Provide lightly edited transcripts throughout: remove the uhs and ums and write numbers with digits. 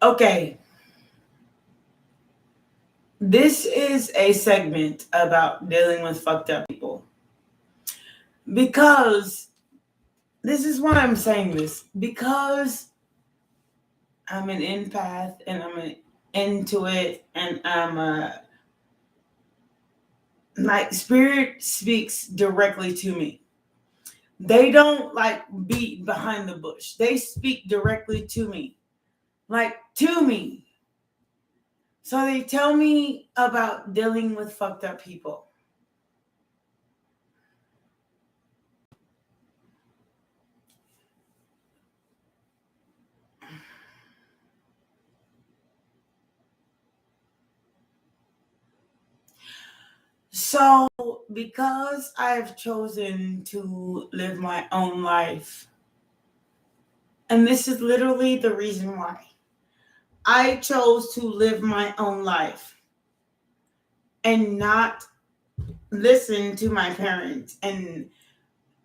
Okay, this is a segment about dealing with fucked up people. Because this is why I'm saying this. Because I'm an empath and I'm an intuit and I'm a like spirit speaks directly to me. They don't like beat behind the bush. They speak directly to me. Like to me. So they tell me about dealing with fucked up people. So, because I've chosen to live my own life, and this is literally the reason why I chose to live my own life and not listen to my parents and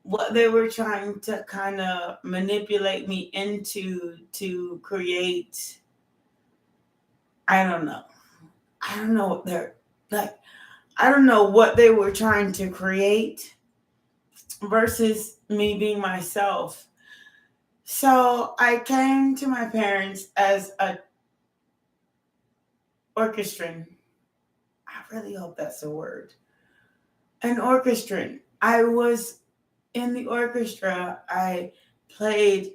what they were trying to kind of manipulate me into to create. I don't know. I don't know what they're like. I don't know what they were trying to create versus me being myself. So I came to my parents as a orchestrant. I really hope that's a word. An orchestrant. I was in the orchestra. I played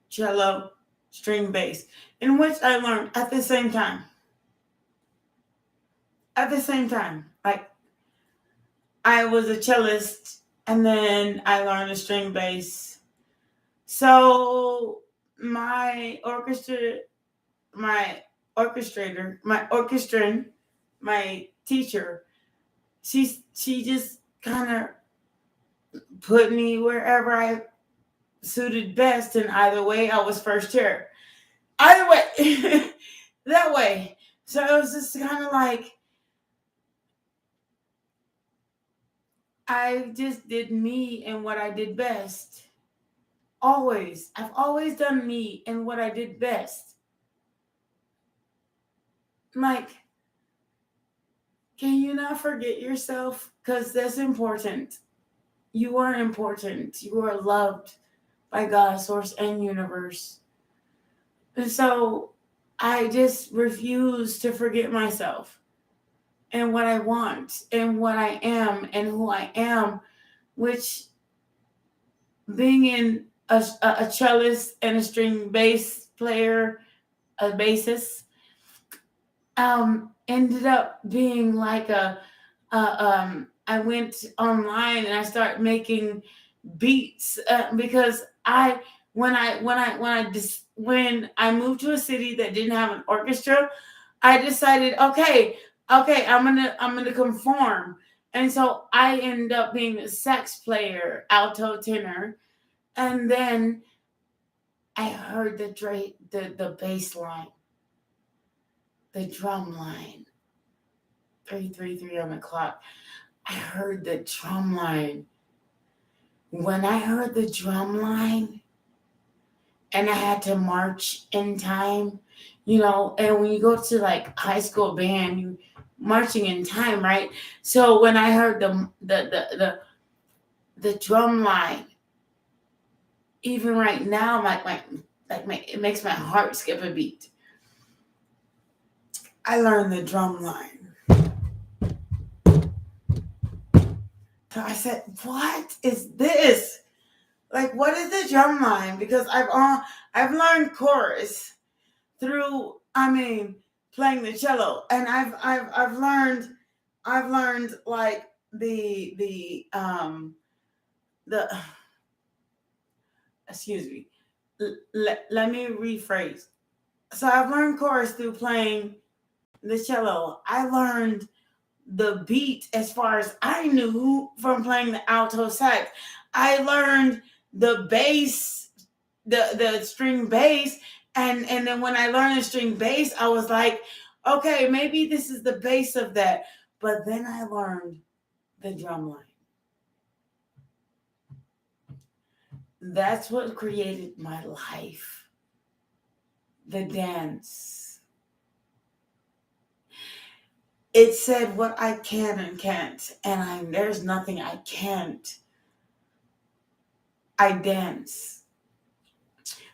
cello, string bass, in which I learned at the same time. At the same time, like I was a cellist, and then I learned a string bass. So my orchestrator, my orchestrant, my teacher, she just kind of put me wherever I suited best, and either way I was first chair. Either way, that way. So it was just kind of like I just did me and what I did best. Always. I've always done me and what I did best. Like, can you not forget yourself? Because that's important. You are important. You are loved by God, source, and universe. And so I just refuse to forget myself and what I want and what I am and who I am, which being in a cellist and a string bass player, a bassist, ended up being like I went online and I started making beats because when I moved to a city that didn't have an orchestra, I decided okay, I'm gonna conform, and so I ended up being a sax player, alto, tenor, and then I heard the bass line, the drum line, 333 on the clock. I heard the drum line. When I heard the drum line and I had to march in time, and when you go to like high school band, you marching in time, right? So when I heard the drum line, even right now, it makes my heart skip a beat. I learned the drum line. So I said, "What is this? Like, what is the drum line?" Because I've learned chorus through, playing the cello, and I've learned like the excuse me. Let me rephrase. So I've learned chorus through playing the cello. I learned the beat as far as I knew from playing the alto sax. I learned the bass, the string bass, and then when I learned the string bass, I was like, okay, maybe this is the bass of that. But then I learned the drum line. That's what created my life. the dance. It said what I can and can't, and there's nothing I can't. I dance.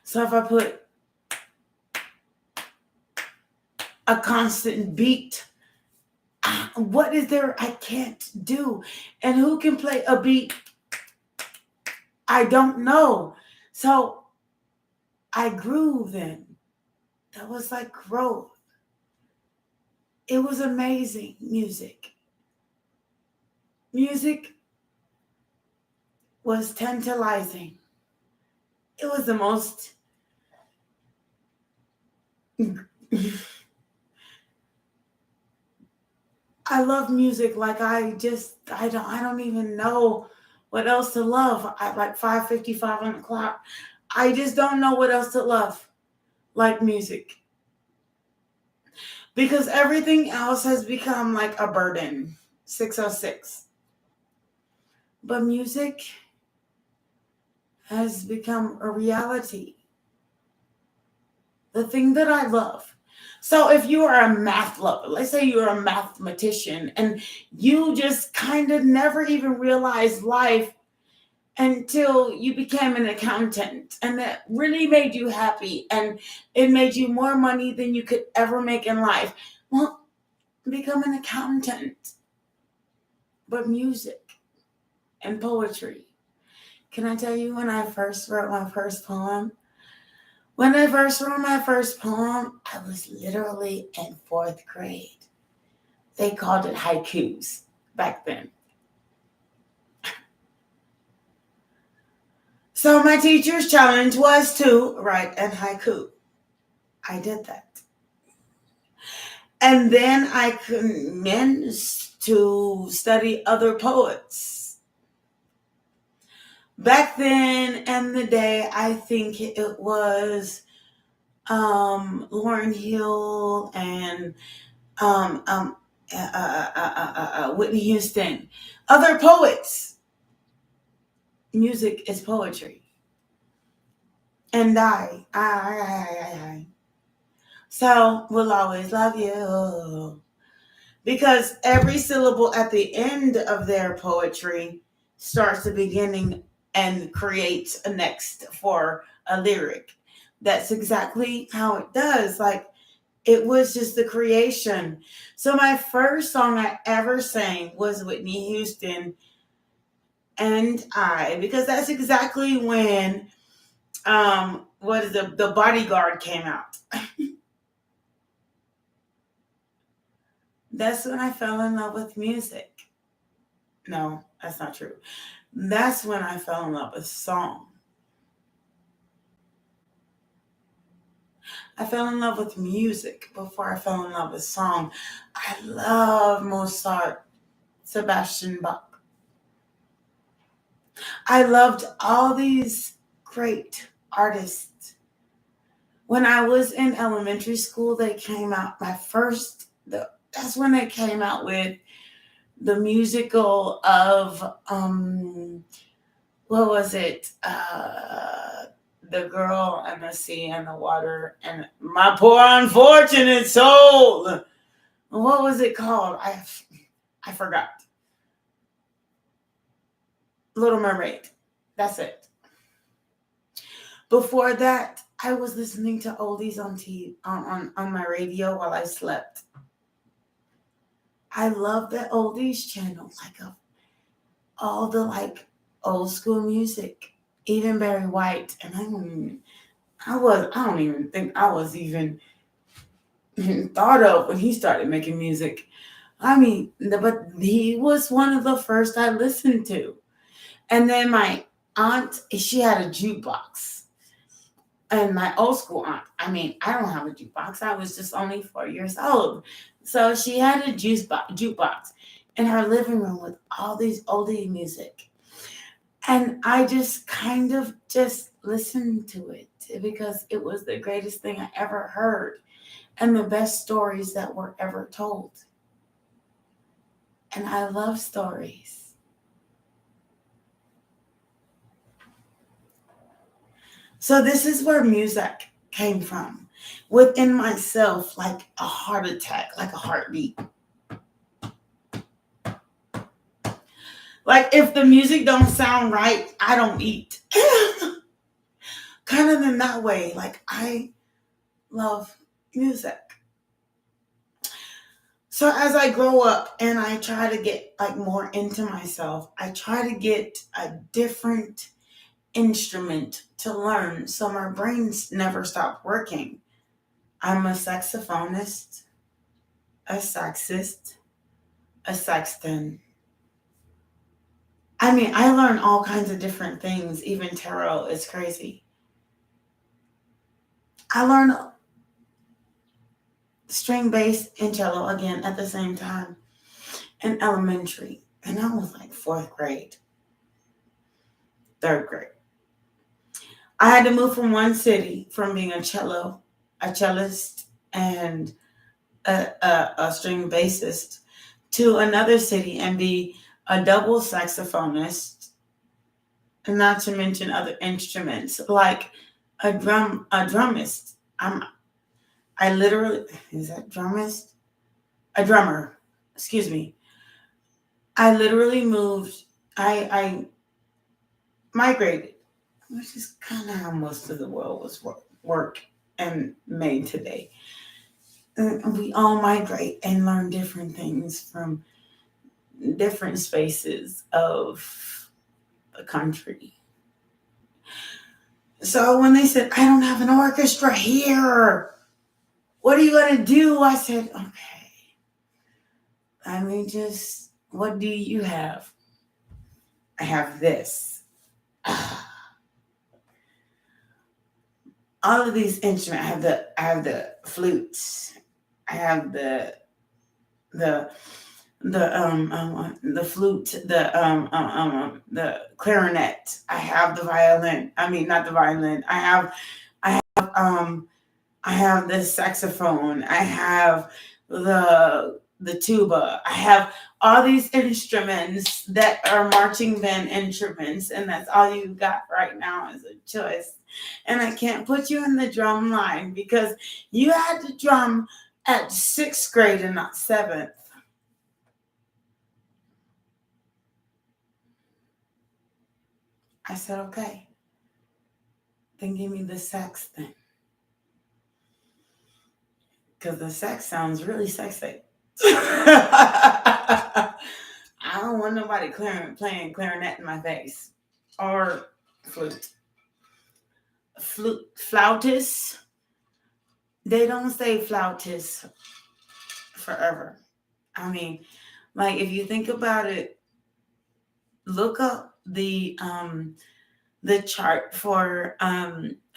So if I put a constant beat, what is there I can't do? And who can play a beat? I don't know. So I grew then. That was like growth. It was amazing. Music was tantalizing. It was the most I love music like I don't even know what else to love. I like 5:55 on the clock. I just don't know what else to love like music. Because everything else has become like a burden. 606. But music has become a reality. The thing that I love. So if you are a math lover, let's say you're a mathematician and you just kind of never even realized life until you became an accountant, and that really made you happy and it made you more money than you could ever make in life. Well, become an accountant. But music and poetry. Can I tell you when I first wrote my first poem? When I first wrote my first poem, I was literally in 4th grade. They called it haikus back then. So my teacher's challenge was to write a haiku. I did that. And then I commenced to study other poets. Back then in the day, I think it was Lauryn Hill and Whitney Houston. Other poets. Music is poetry. And I. So we'll always love you. Because every syllable at the end of their poetry starts the beginning and creates a next for a lyric. That's exactly how it does. Like, it was just the creation. So my first song I ever sang was Whitney Houston and I, because that's exactly when the Bodyguard came out. That's when I fell in love with music. No, that's not true. That's when I fell in love with song. I fell in love with music before I fell in love with song. I love Mozart, Sebastian Bach. I loved all these great artists. When I was in elementary school, they came out that's when they came out with the musical of what was it? The Girl and the Sea and the Water and My Poor Unfortunate Soul. What was it called? I forgot. Little Mermaid. That's it. Before that, I was listening to oldies on TV on my radio while I slept. I love the oldies channel, like all the like old school music, even Barry White, and I don't even think I was even thought of when he started making music. I mean, but he was one of the first I listened to. And then my aunt, she had a jukebox. And my old school aunt, I mean, I don't have a jukebox. I was just only 4 years old. So she had a jukebox in her living room with all these oldie music. And I just kind of just listened to it because it was the greatest thing I ever heard and the best stories that were ever told. And I love stories. So this is where music came from. within myself, like a heart attack, like a heartbeat. Like if the music don't sound right, I don't eat. Kind of in that way. Like I love music. So as I grow up and I try to get like more into myself, I try to get a different instrument to learn so my brains never stop working. I'm a saxophonist, a saxist, a sexton. I mean, I learn all kinds of different things, even tarot. It's crazy. I learned string bass and cello again at the same time in elementary. And I was like 4th grade, 3rd grade. I had to move from one city from being a cellist, and a string bassist to another city and be a double saxophonist, and not to mention other instruments like a drummist. I literally, is that drummist? A drummer, excuse me. I literally moved, I migrated, which is kind of how most of the world was work and made today. And we all migrate and learn different things from different spaces of the country. So when they said, I don't have an orchestra here, what are you going to do? I said, okay, let me just, what do you have? I have this. All of these instruments. I have the flutes. I have the flute, the clarinet. I have the violin. I mean, not the violin. I have the saxophone. I have the tuba. I have all these instruments that are marching band instruments, and that's all you got right now is a choice. And I can't put you in the drum line because you had to drum at 6th grade and not 7th. I said, okay, then give me the sax then. Because the sax sounds really sexy. I don't want nobody playing clarinet in my face. Or flute. Flautists, they don't say flautist forever. I mean, like if you think about it, look up the chart for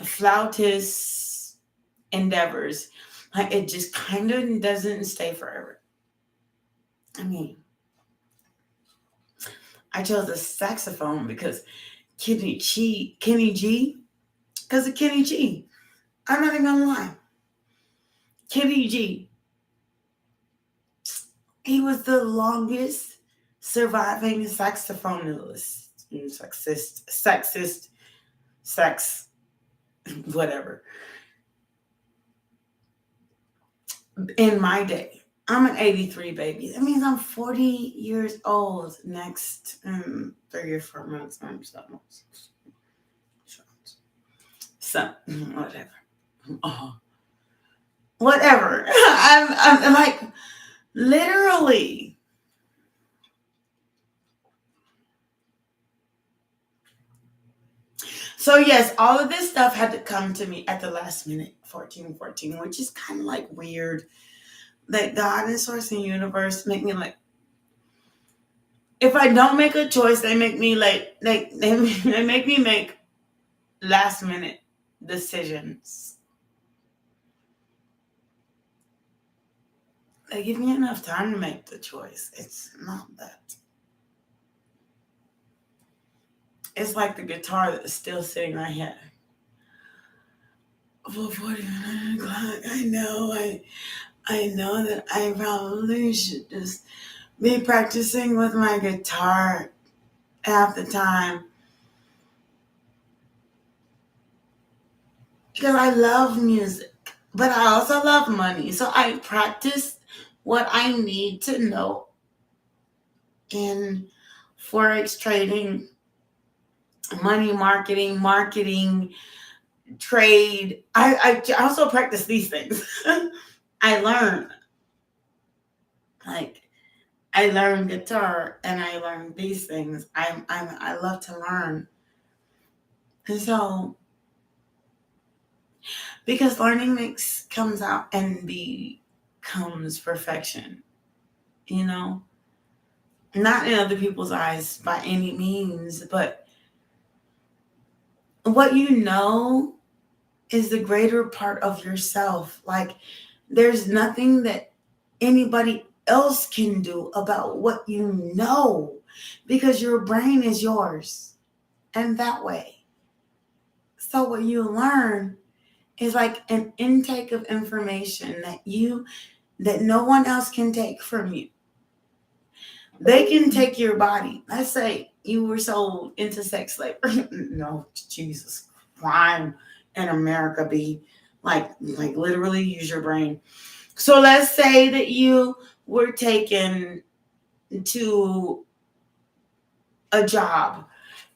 flautist endeavors. Like it just kind of doesn't stay forever. I mean, I chose the saxophone because Kenny G, because of Kenny G. I'm not even gonna lie. Kenny G. He was the longest surviving saxophonist, whatever. In my day, I'm an 83 baby. That means I'm 40 years old next 3 or 4 months. So, whatever. Whatever. I'm like, literally. So yes, all of this stuff had to come to me at the last minute, 1414, which is kind of like weird. That God and Source and Universe make me like, if I don't make a choice, they make me like, they make me make last minute decisions. They give me enough time to make the choice. It's not that. It's like the guitar that's still sitting right here. 4:49 o'clock. I know that I probably should just be practicing with my guitar half the time. Because I love music. But I also love money. So I practice what I need to know in forex trading, money marketing, trade. I also practice these things. I learn. Like, I learned guitar and I learned these things. I love to learn. And so, because learning comes out and becomes perfection, you know? Not in other people's eyes by any means, but what you know is the greater part of yourself. Like, there's nothing that anybody else can do about what you know, because your brain is yours. And that way. So what you learn is like an intake of information that no one else can take from you. They can take your body. Let's say you were sold into sex slavery. No, Jesus, crime in America be like literally use your brain. So let's say that you were taken to a job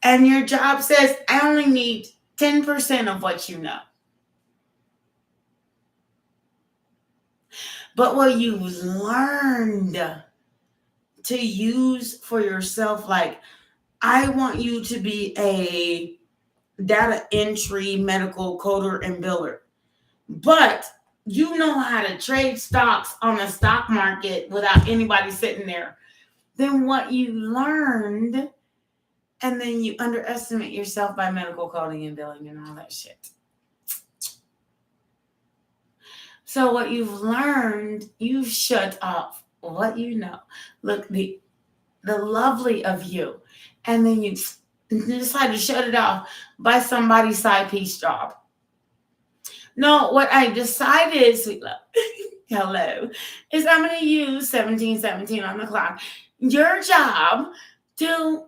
and your job says, I only need 10% of what you know. But what you've learned to use for yourself, like, I want you to be a data entry medical coder and biller, but you know how to trade stocks on the stock market without anybody sitting there. Then what you learned, and then you underestimate yourself by medical coding and billing and all that shit. So what you've learned, you've shut off what you know. Look, the lovely of you. And then you decide to shut it off by somebody's side piece job. No, what I decided, sweet love, hello, is I'm going to use 1717 on the clock. Your job to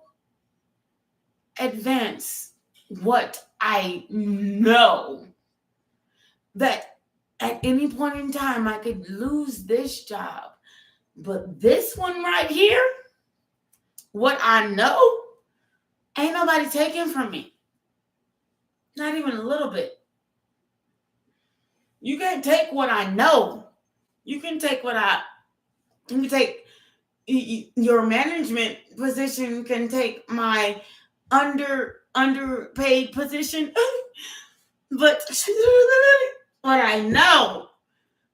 advance what I know, that at any point in time I could lose this job. But this one right here, what I know, ain't nobody taking from me. Not even a little bit. You can't take what I know. You can take you can take your management position, can take my underpaid position. But what I know,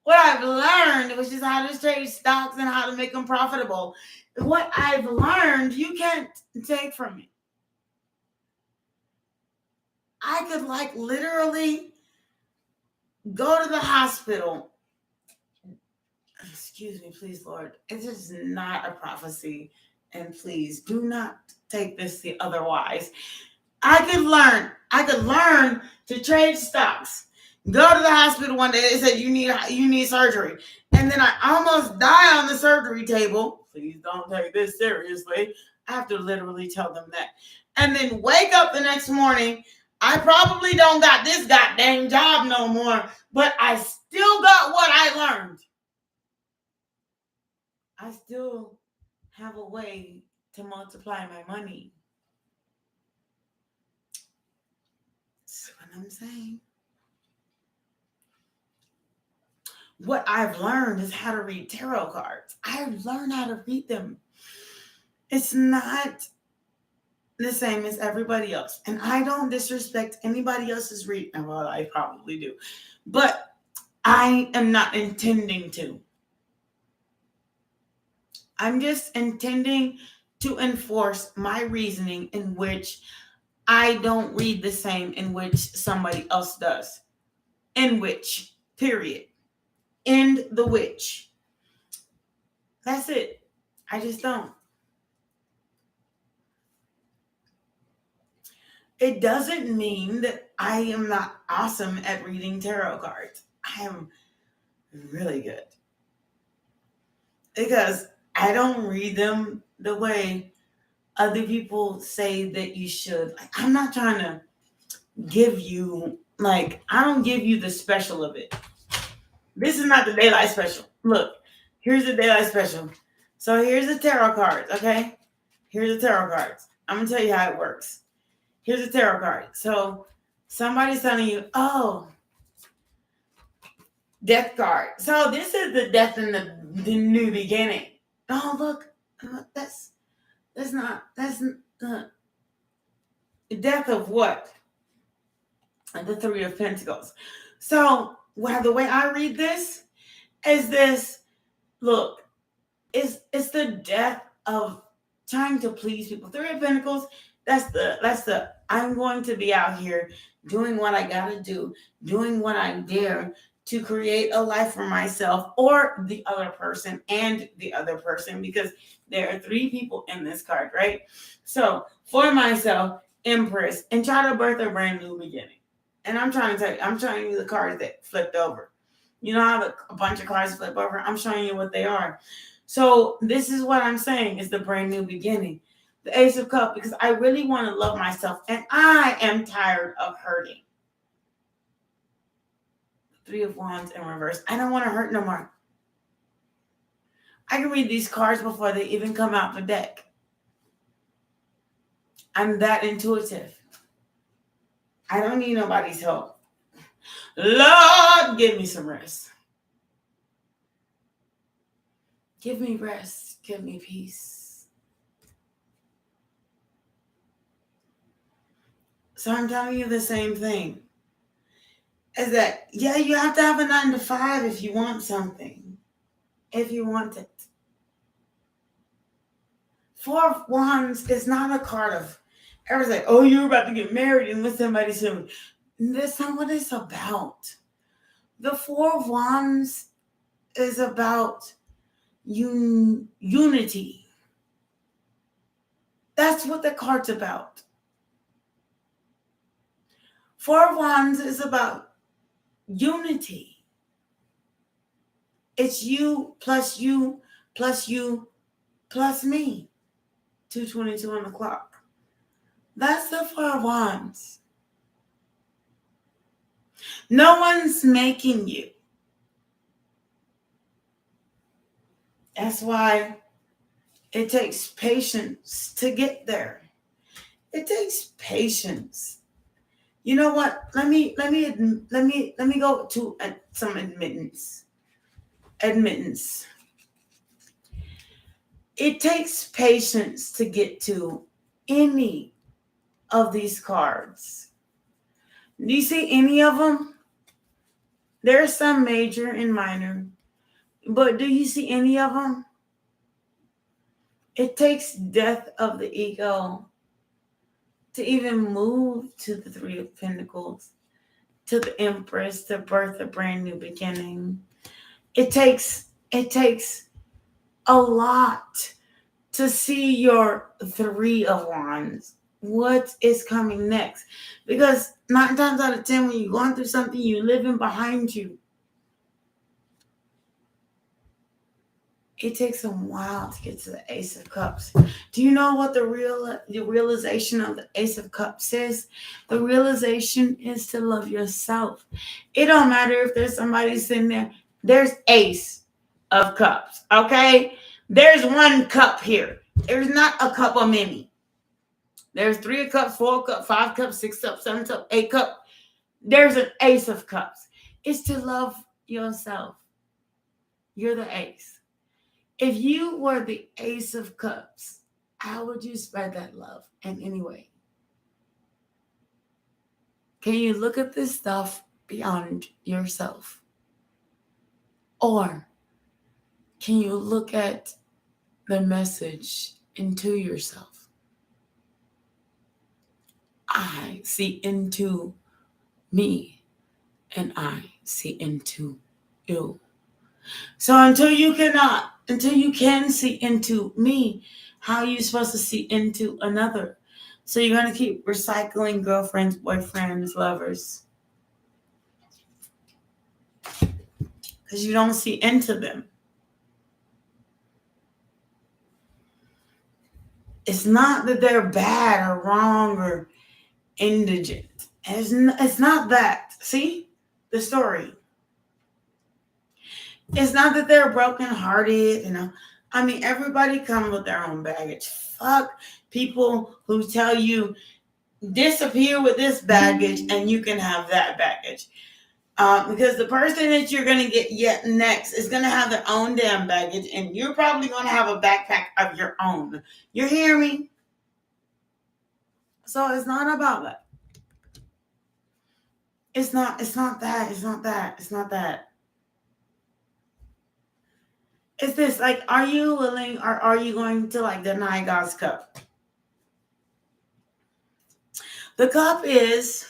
what I've learned, which is how to trade stocks and how to make them profitable, what I've learned, you can't take from me. I could like literally go to the hospital. Excuse me, please, Lord. It is not a prophecy. And please do not take this otherwise. I could learn to trade stocks. Go to the hospital one day. They said you need surgery. And then I almost die on the surgery table. Please don't take this seriously. I have to literally tell them that. And then wake up the next morning. I probably don't got this goddamn job no more, but I still got what I learned. I still have a way to multiply my money. That's what I'm saying. What I've learned is how to read tarot cards. I've learned how to read them. It's not the same as everybody else. And I don't disrespect anybody else's reading. Well, I probably do. But I am not intending to. I'm just intending to enforce my reasoning in which I don't read the same in which somebody else does. In which, period. End the witch. That's it. I just don't. It doesn't mean that I am not awesome at reading tarot cards. I am really good. Because I don't read them the way other people say that you should. Like, I'm not trying to give you, I don't give you the special of it. This is not the daylight special. Look, here's the daylight special. So here's the tarot cards, okay? Here's the tarot cards. I'm going to tell you how it works. Here's the tarot card. So somebody's telling you, oh, death card. So this is the death and the new beginning. Oh, look, that's the death of what? The Three of Pentacles. So the way I read this is this. Look, it's the death of trying to please people. Three of Pentacles. That's the I'm going to be out here doing what I gotta do, doing what I dare to create a life for myself or the other person and the other person, because there are three people in this card, right? So for myself, Empress, and try to birth a brand new beginning. And I'm showing you the cards that flipped over. You know how a bunch of cards flip over? I'm showing you what they are. So this is what I'm saying is the brand new beginning. The Ace of Cups, because I really want to love myself and I am tired of hurting. Three of Wands in reverse. I don't want to hurt no more. I can read these cards before they even come out the deck. I'm that intuitive. I don't need nobody's help. Lord, give me some rest. Give me rest. Give me peace. So I'm telling you the same thing. Is that, yeah, you have to have a 9 to 5 if you want something. If you want it. Four of Wands is not a card of, everyone's like, oh, you're about to get married and with somebody soon. That's not what it's about. The Four of Wands is about unity. That's what the card's about. Four of Wands is about unity. It's you plus you plus you plus me. 2:22 on the clock. That's the Four of Wands. No one's making you. That's why it takes patience to get there. It takes patience. You know what? Let me go to some admittance. It takes patience to get to any of these cards. Do you see any of them? There's some major and minor, but do you see any of them? It takes death of the ego to even move to the Three of Pentacles, to the Empress, to birth a brand new beginning. It takes a lot to see your Three of Wands. What is coming next? Because 9 times out of 10, when you're going through something, you're living behind you. It takes a while to get to the Ace of Cups. Do you know what the realization of the Ace of Cups is? The realization is to love yourself. It don't matter if there's somebody sitting there. There's Ace of Cups, okay? There's one cup here. There's not a cup of many. There's 3 of Cups, 4 of Cups, 5 Cups, 6 Cups, 7 Cups, 8 Cups. There's an Ace of Cups. It's to love yourself. You're the Ace. If you were the Ace of Cups, how would you spread that love in any way? Can you look at this stuff beyond yourself? Or can you look at the message into yourself? I see into me and I see into you. So until you can see into me, how are you supposed to see into another? So you're going to keep recycling girlfriends, boyfriends, lovers. Because you don't see into them. It's not that they're bad or wrong or indigent. It's not that. See the story. It's not that they're brokenhearted, you know. I mean, everybody comes with their own baggage. Fuck people who tell you disappear with this baggage and you can have that baggage. Because the person that you're going to get yet next is going to have their own damn baggage, and you're probably going to have a backpack of your own. You hear me? So it's not about that. It's not that. It's not that. It's this, like, are you willing, or are you going to, like, deny God's cup? The cup is,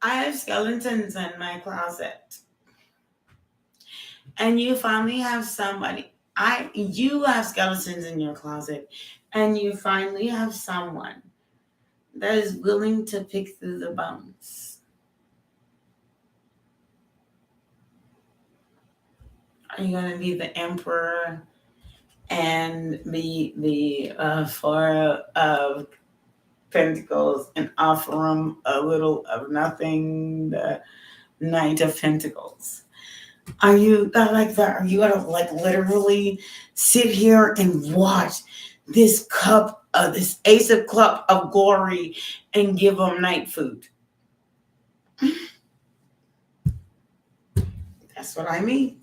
I have skeletons in my closet. And you finally have somebody. You have skeletons in your closet. And you finally have someone that is willing to pick through the bones. Are you going to be the emperor and be the Four of Pentacles and offer them a little of nothing, the Knight of Pentacles? Are you like that? Are you gonna, like, literally sit here and watch this cup, this Ace of Cup of glory, and give them night food? That's what I mean.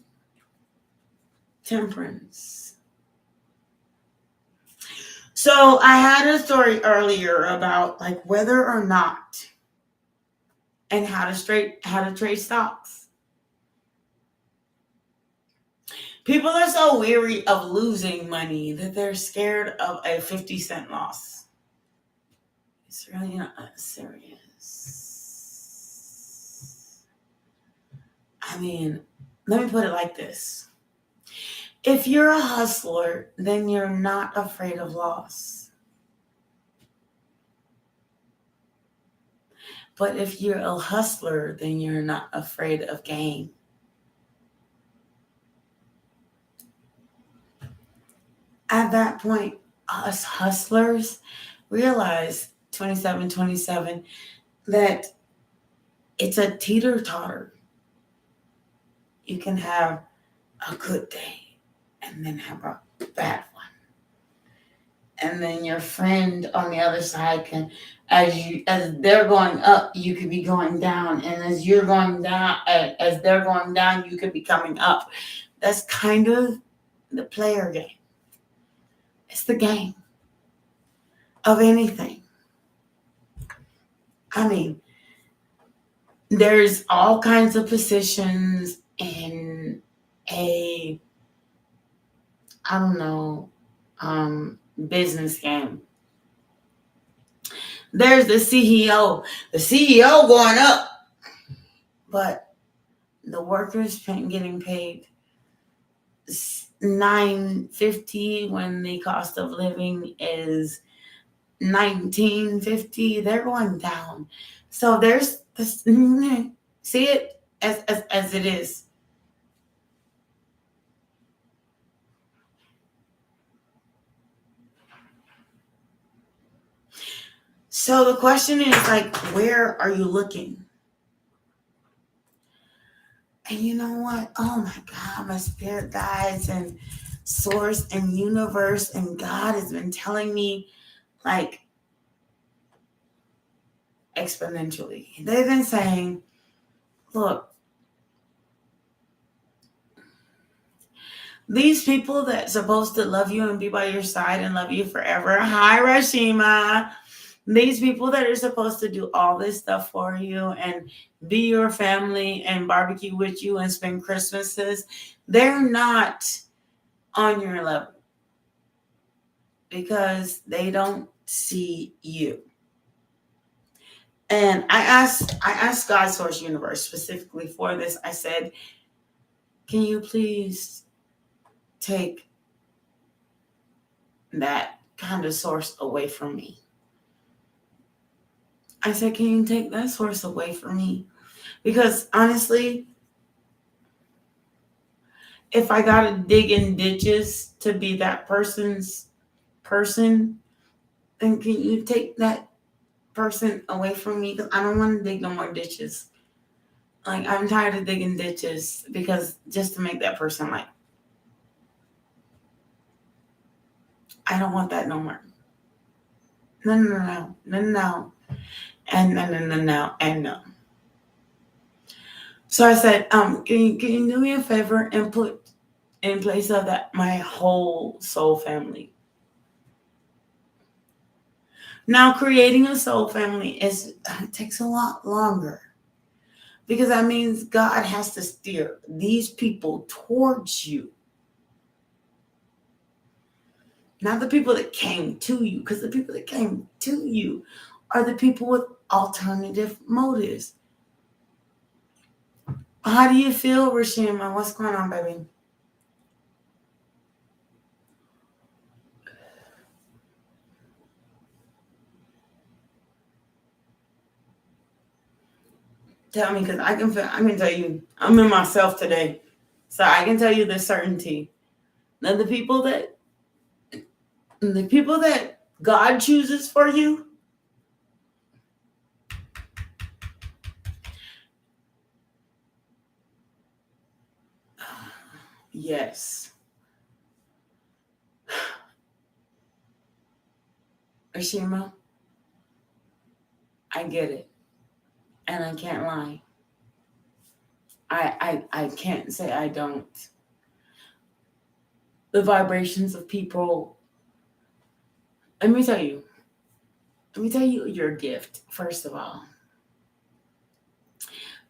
Temperance. So I had a story earlier about, like, whether or not, and how to trade stocks. People are so weary of losing money that they're scared of a 50-cent loss. It's really not that serious. I mean, let me put it like this. If you're a hustler, then you're not afraid of loss. But if you're a hustler, then you're not afraid of gain. At that point, us hustlers realize 27 that it's a teeter-totter. You can have a good day and then have a bad one. And then your friend on the other side can, as they're going up, you could be going down. And as you're going down, as they're going down, you could be coming up. That's kind of the player game. It's the game of anything. I mean, there's all kinds of positions in a, I don't know, business game. There's the CEO. The CEO going up, but the workers getting paid $9.50 when the cost of living is $19.50. They're going down. So there's this, see it as it is. So the question is, like, where are you looking? And you know what? Oh my God, my spirit guides and source and universe and God has been telling me, like, exponentially. They've been saying, look, these people that's supposed to love you and be by your side and love you forever. Hi, Rashima. These people that are supposed to do all this stuff for you and be your family and barbecue with you and spend Christmases, they're not on your level because they don't see you. And I asked God, Source, Universe specifically for this. I said, can you please take that kind of source away from me? I said, can you take that source away from me? Because honestly, if I got to dig in ditches to be that person's person, then can you take that person away from me? Because I don't want to dig no more ditches. Like, I'm tired of digging ditches because just to make that person like, I don't want that no more. No, no, no, no, no, and no, no, no, no, and no. So I said, can you do me a favor and put in place of that my whole soul family? Now, creating a soul family takes a lot longer because that means God has to steer these people towards you. Not the people that came to you, because the people that came to you are the people with alternative motives. How do you feel, Rashima? What's going on, baby? Tell me, because I can tell you, I'm in myself today. So I can tell you the certainty that the people that God chooses for you, yes. Ashima, I get it. And I can't lie. I can't say I don't. The vibrations of people. Let me tell you your gift, first of all.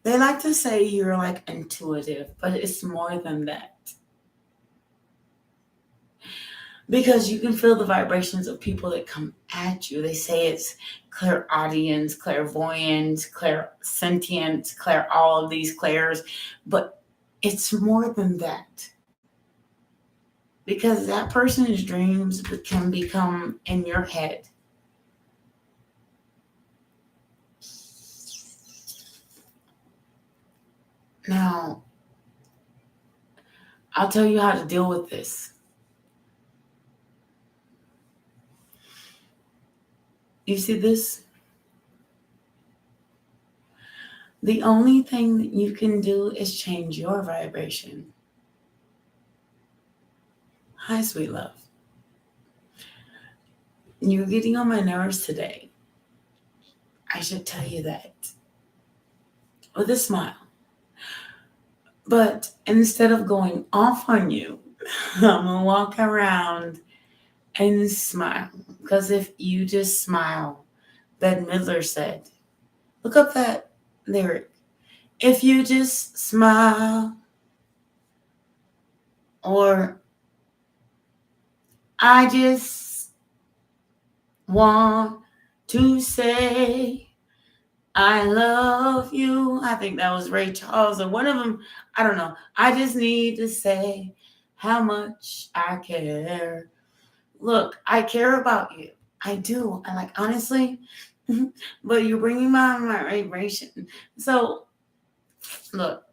They like to say you're like intuitive, but it's more than that. Because you can feel the vibrations of people that come at you. They say it's clairaudience, clairvoyance, clairsentient, all of these clairs, but it's more than that. Because that person's dreams can become in your head. Now, I'll tell you how to deal with this. You see this? The only thing that you can do is change your vibration. Hi, sweet love. You're getting on my nerves today. I should tell you that. With a smile. But instead of going off on you, I'm going to walk around and smile. Because if you just smile, Bette Midler said, look up that lyric. If you just smile, or I just want to say I love you. I think that was Ray Charles or one of them. I don't know. I just need to say how much I care. Look, I care about you. I do. I like, honestly, but you're bringing my vibration. So, look,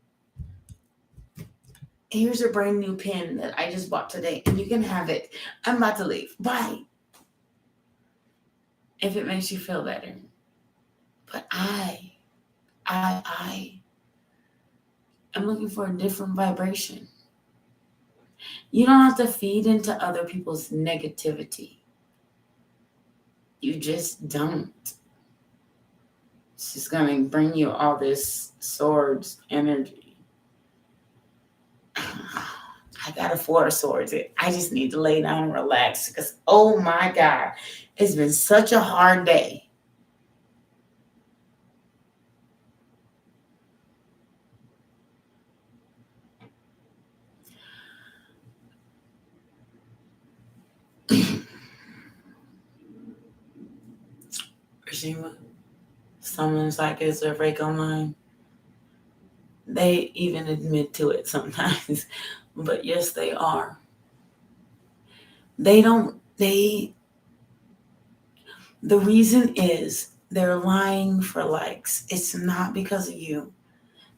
here's a brand new pen that I just bought today, and you can have it. I'm about to leave. Bye. If it makes you feel better. But I'm looking for a different vibration. You don't have to feed into other people's negativity. You just don't. It's just going to bring you all this swords energy. I got a 4 of swords. I just need to lay down and relax because, oh my God, it's been such a hard day. Rashima, someone's like, is there a Virgo line? They even admit to it sometimes. But yes, they are. The reason is they're lying for likes. It's not because of you.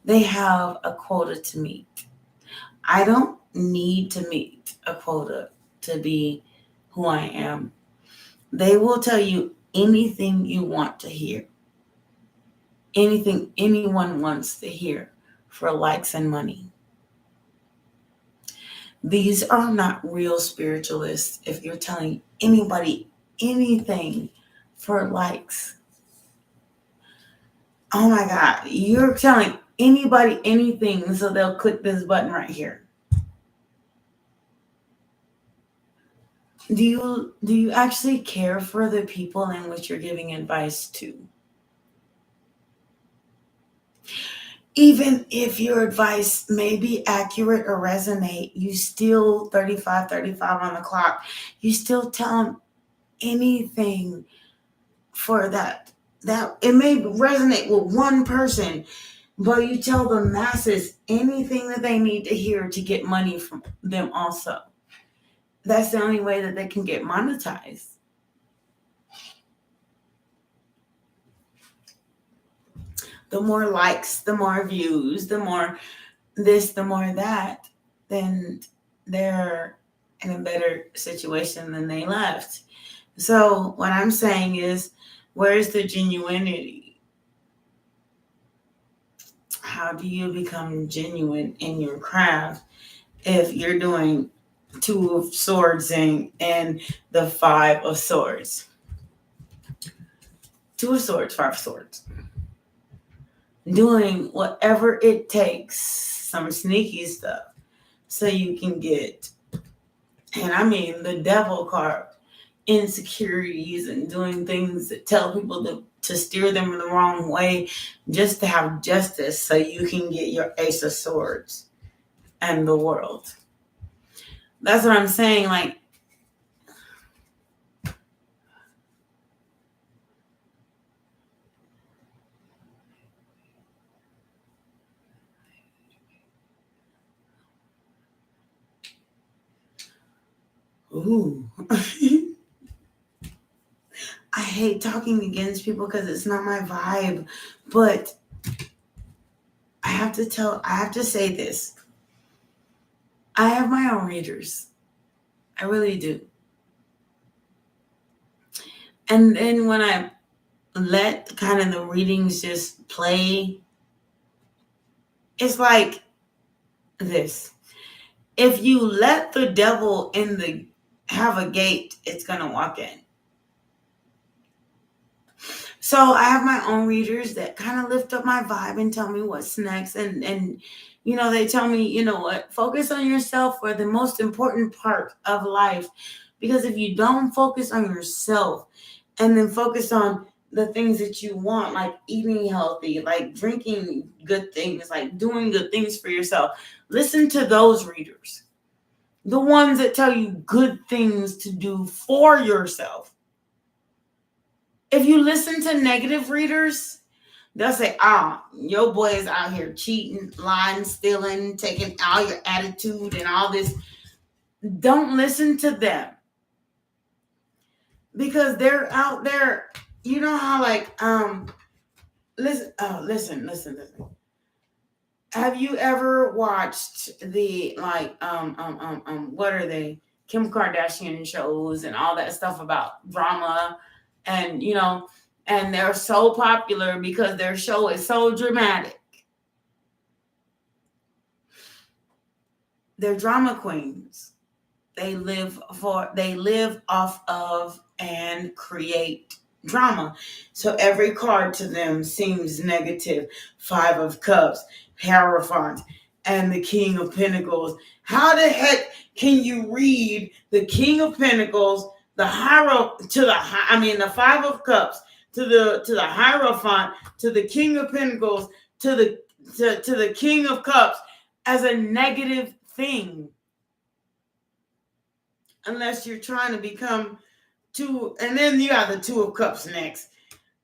They have a quota to meet. I don't need to meet a quota to be who I am. They will tell you anything you want to hear. Anything anyone wants to hear. for likes and money. These are not real spiritualists if you're telling anybody anything for likes. Oh my God, you're telling anybody anything so they'll click this button right here. Do you actually care for the people in which you're giving advice to? Even if your advice may be accurate or resonate, you still 35 on the clock. You still tell them anything for that. That it may resonate with one person, but you tell the masses anything that they need to hear to get money from them also. That's the only way that they can get monetized. The more likes, the more views, the more this, the more that, then they're in a better situation than they left. So what I'm saying is, where's the genuinity? How do you become genuine in your craft if you're doing 2 of Swords and the 5 of Swords? 2 of Swords, 5 of Swords. Doing whatever it takes, some sneaky stuff, so you can get, and I mean the devil card, insecurities and doing things that tell people to steer them in the wrong way just to have justice so you can get your Ace of Swords and the world. That's what I'm saying. Like, ooh. I hate talking against people because it's not my vibe, but I have to say this. I have my own readers. I really do. And then when I let kind of the readings just play, it's like this. If you let the devil have a gate, it's going to walk in. So I have my own readers that kind of lift up my vibe and tell me what's next. And you know, they tell me, you know what, focus on yourself for the most important part of life. Because if you don't focus on yourself and then focus on the things that you want, like eating healthy, like drinking good things, like doing good things for yourself, listen to those readers. The ones that tell you good things to do for yourself. If you listen to negative readers, they'll say, your boy is out here cheating, lying, stealing, taking all your attitude and all this. Don't listen to them. Because they're out there, you know how listen. Have you ever watched the what are they? Kim Kardashian shows and all that stuff about drama? And, you know, and they're so popular because their show is so dramatic. They're drama queens. They live off of and create drama. So every card to them seems negative. 5 of Cups, Hierophant, and the King of Pentacles. How the heck can you read the King of Pentacles, the 5 of Cups, to the Hierophant, to the King of Pentacles, to the King of Cups as a negative thing? Unless you're trying to become and then you have the 2 of Cups next.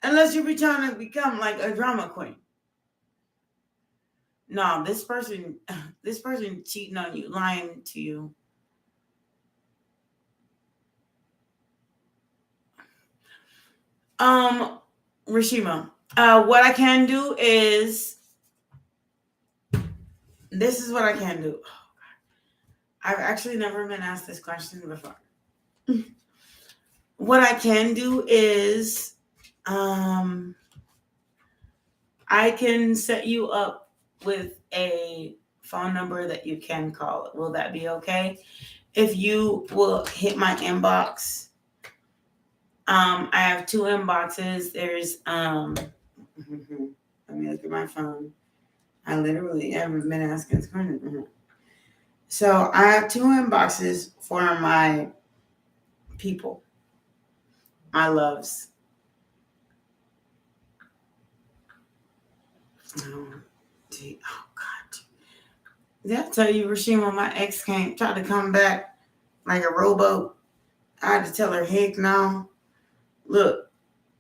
Unless you're trying to become like a drama queen. No, this person cheating on you, lying to you. Rishima, what I can do is, this is what I can do. I've actually never been asked this question before. What I can do is, I can set you up with a phone number that you can call. Will that be okay? If you will hit my inbox, I have 2 inboxes. There's let me look at my phone. I literally haven't been asking this question. So I have 2 inboxes for my people, my loves. Oh God. Did I tell you, Rashima, my ex tried to come back like a rowboat? I had to tell her, heck no. Look,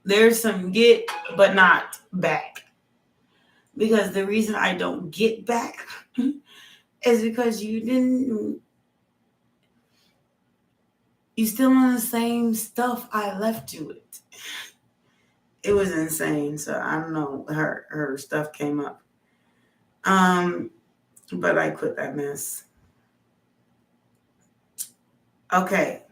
there's some get, but not back. Because the reason I don't get back is because you still on the same stuff I left you with. It was insane. So I don't know. Her stuff came up. But I quit that mess. Okay.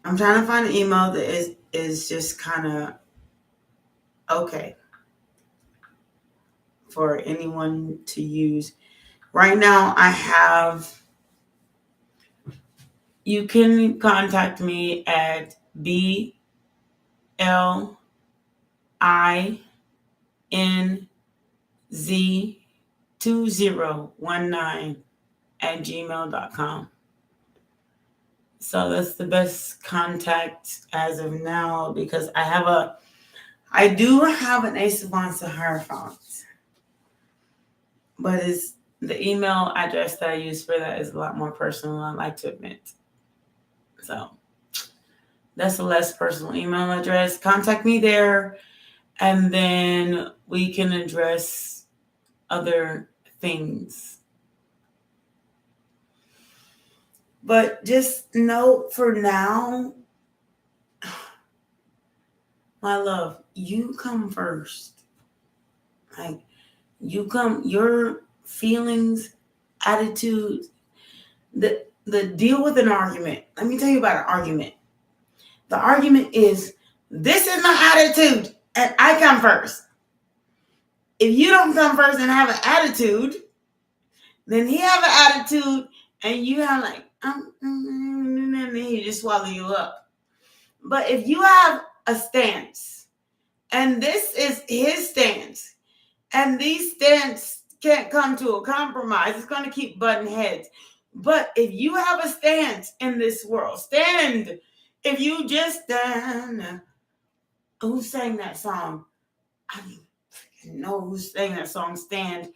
I'm trying to find an email that is just kind of okay for anyone to use. Right now, you can contact me at BLINZ2019 So that's the best contact as of now, because I do have an Ace of Wands to Hierophant, but it's the email address that I use for that is a lot more personal, I like to admit. So that's a less personal email address. Contact me there, and then we can address other things. But just know for now, my love, you come first. Like, you come, your feelings, attitudes, the deal with an argument. Let me tell you about an argument. The argument is, this is my attitude, and I come first. If you don't come first and have an attitude, then he have an attitude, and you have like, and then he just swallow you up. But if you have a stance, and this is his stance, and these stances can't come to a compromise, it's going to keep butting heads. But if you have a stance in this world, stand. If you just stand. Who sang that song? I don't know who sang that song, Stand.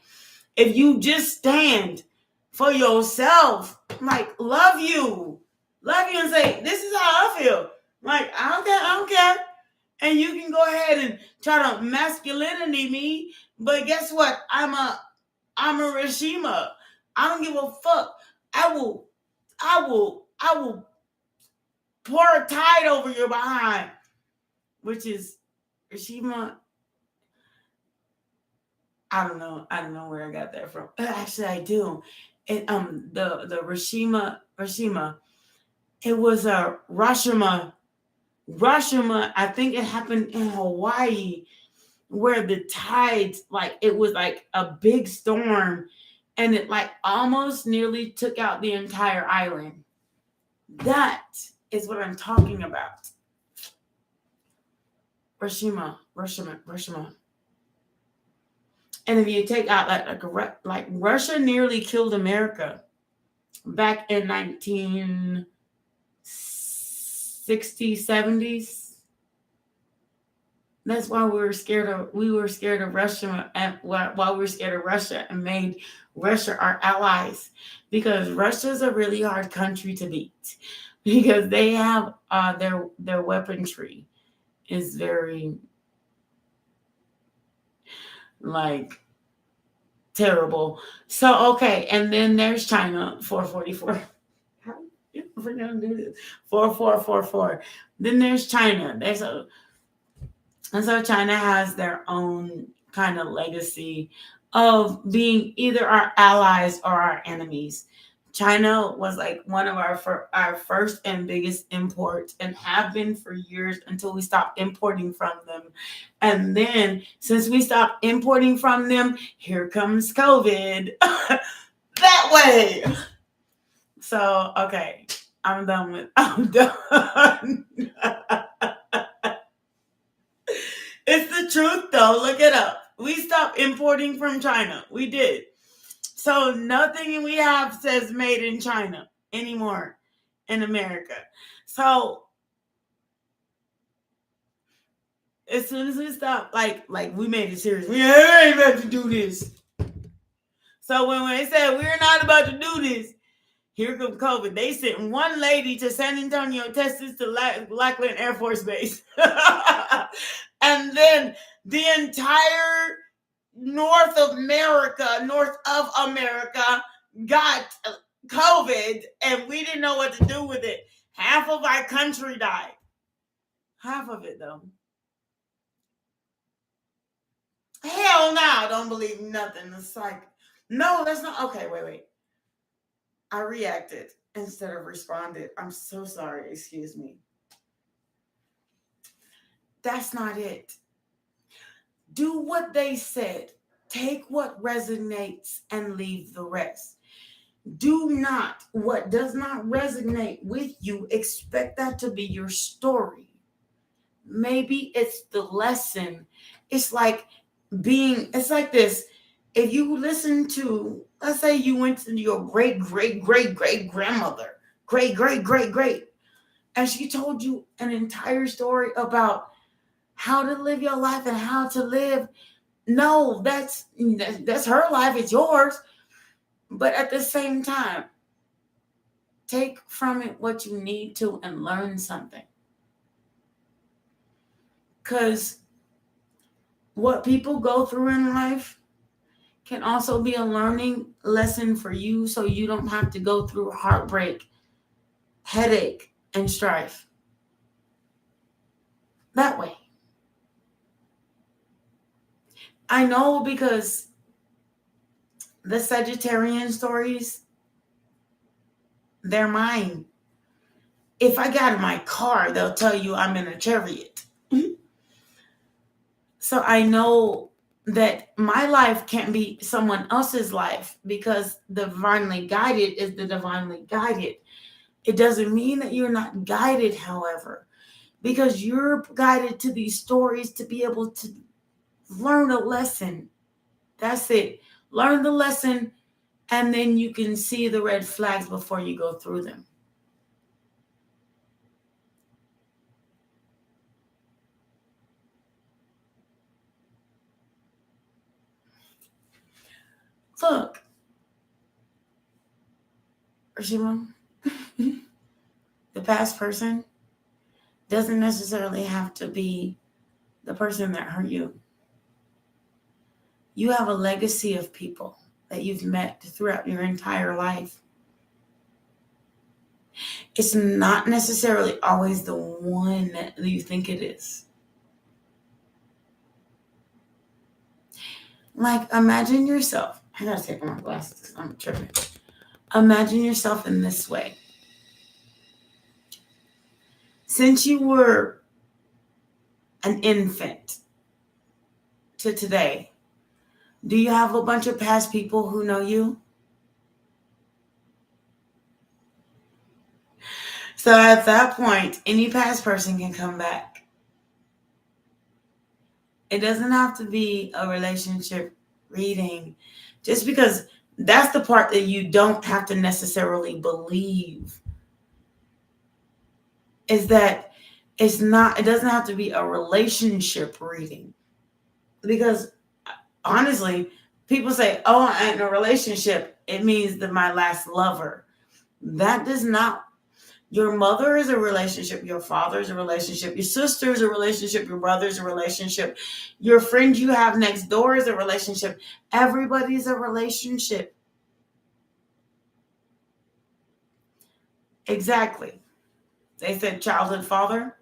If you just stand for yourself, like, love you and say, this is how I feel. Like, I don't care. And you can go ahead and try to masculinity me, but guess what? I'm a Rashima. I don't give a fuck. I will pour a tide over your behind, which is Rashima. I don't know where I got that from. Actually, I do. It the Rashima. It was a Rashima. I think it happened in Hawaii, where the tides, like, it was like a big storm, and it like almost nearly took out the entire island. That is what I'm talking about. Rashima. And if you take out like Russia nearly killed America back in 1960s, 70s. That's why we were scared of Russia, and why we were scared of Russia and made Russia our allies, because Russia's a really hard country to beat, because they have their weaponry is very, like, terrible. So, okay, and then there's China, 444. How we're gonna do this? 4444. Then there's China. And so China has their own kind of legacy of being either our allies or our enemies. China was like one of our first and biggest imports, and have been for years until we stopped importing from them. And then since we stopped importing from them, here comes COVID that way. So, okay, I'm done. It's the truth though. Look it up. We stopped importing from China. We did. So nothing we have says made in China anymore in America. So as soon as we stopped, like we made it serious. We ain't about to do this. So when they said we're not about to do this, here comes COVID. They sent one lady to San Antonio, Texas, to Lackland Air Force Base. And then the entire north of America got COVID, and we didn't know what to do with it. Half of our country died. Half of it, though. Hell no, I don't believe nothing. It's like, no, that's not. Okay, wait. I reacted instead of responded. I'm so sorry. Excuse me. That's not it. Do what they said. Take what resonates and leave the rest. Do not, what does not resonate with you, expect that to be your story. Maybe it's the lesson. It's like this. If you listen to, let's say you went to your great grandmother, great, and she told you an entire story about how to live your life and how to live. No, that's her life. It's yours. But at the same time, take from it what you need to and learn something. Because what people go through in life can also be a learning lesson for you, so you don't have to go through heartbreak, headache, and strife. That way. I know, because the Sagittarian stories, they're mine. If I got in my car, they'll tell you I'm in a chariot. So I know that my life can't be someone else's life, because the divinely guided is the divinely guided. It doesn't mean that you're not guided, however, because you're guided to these stories to be able to learn a lesson. That's it. Learn the lesson, and then you can see the red flags before you go through them. Look, Rashima, the past person doesn't necessarily have to be the person that hurt you. You have a legacy of people that you've met throughout your entire life. It's not necessarily always the one that you think it is. Like, imagine yourself. I gotta take off my glasses because I'm tripping. Imagine yourself in this way. Since you were an infant to today, do you have a bunch of past people who know you? So at that point, any past person can come back. It doesn't have to be a relationship reading, just because that's the part that you don't have to necessarily believe. Is that it doesn't have to be a relationship reading. Because honestly, people say, oh, I'm in a relationship, it means that my last lover. That does not. Your mother is a relationship, your father is a relationship, your sister is a relationship, your brother is a relationship, your friend you have next door is a relationship. Everybody's a relationship. Exactly. They said childhood father.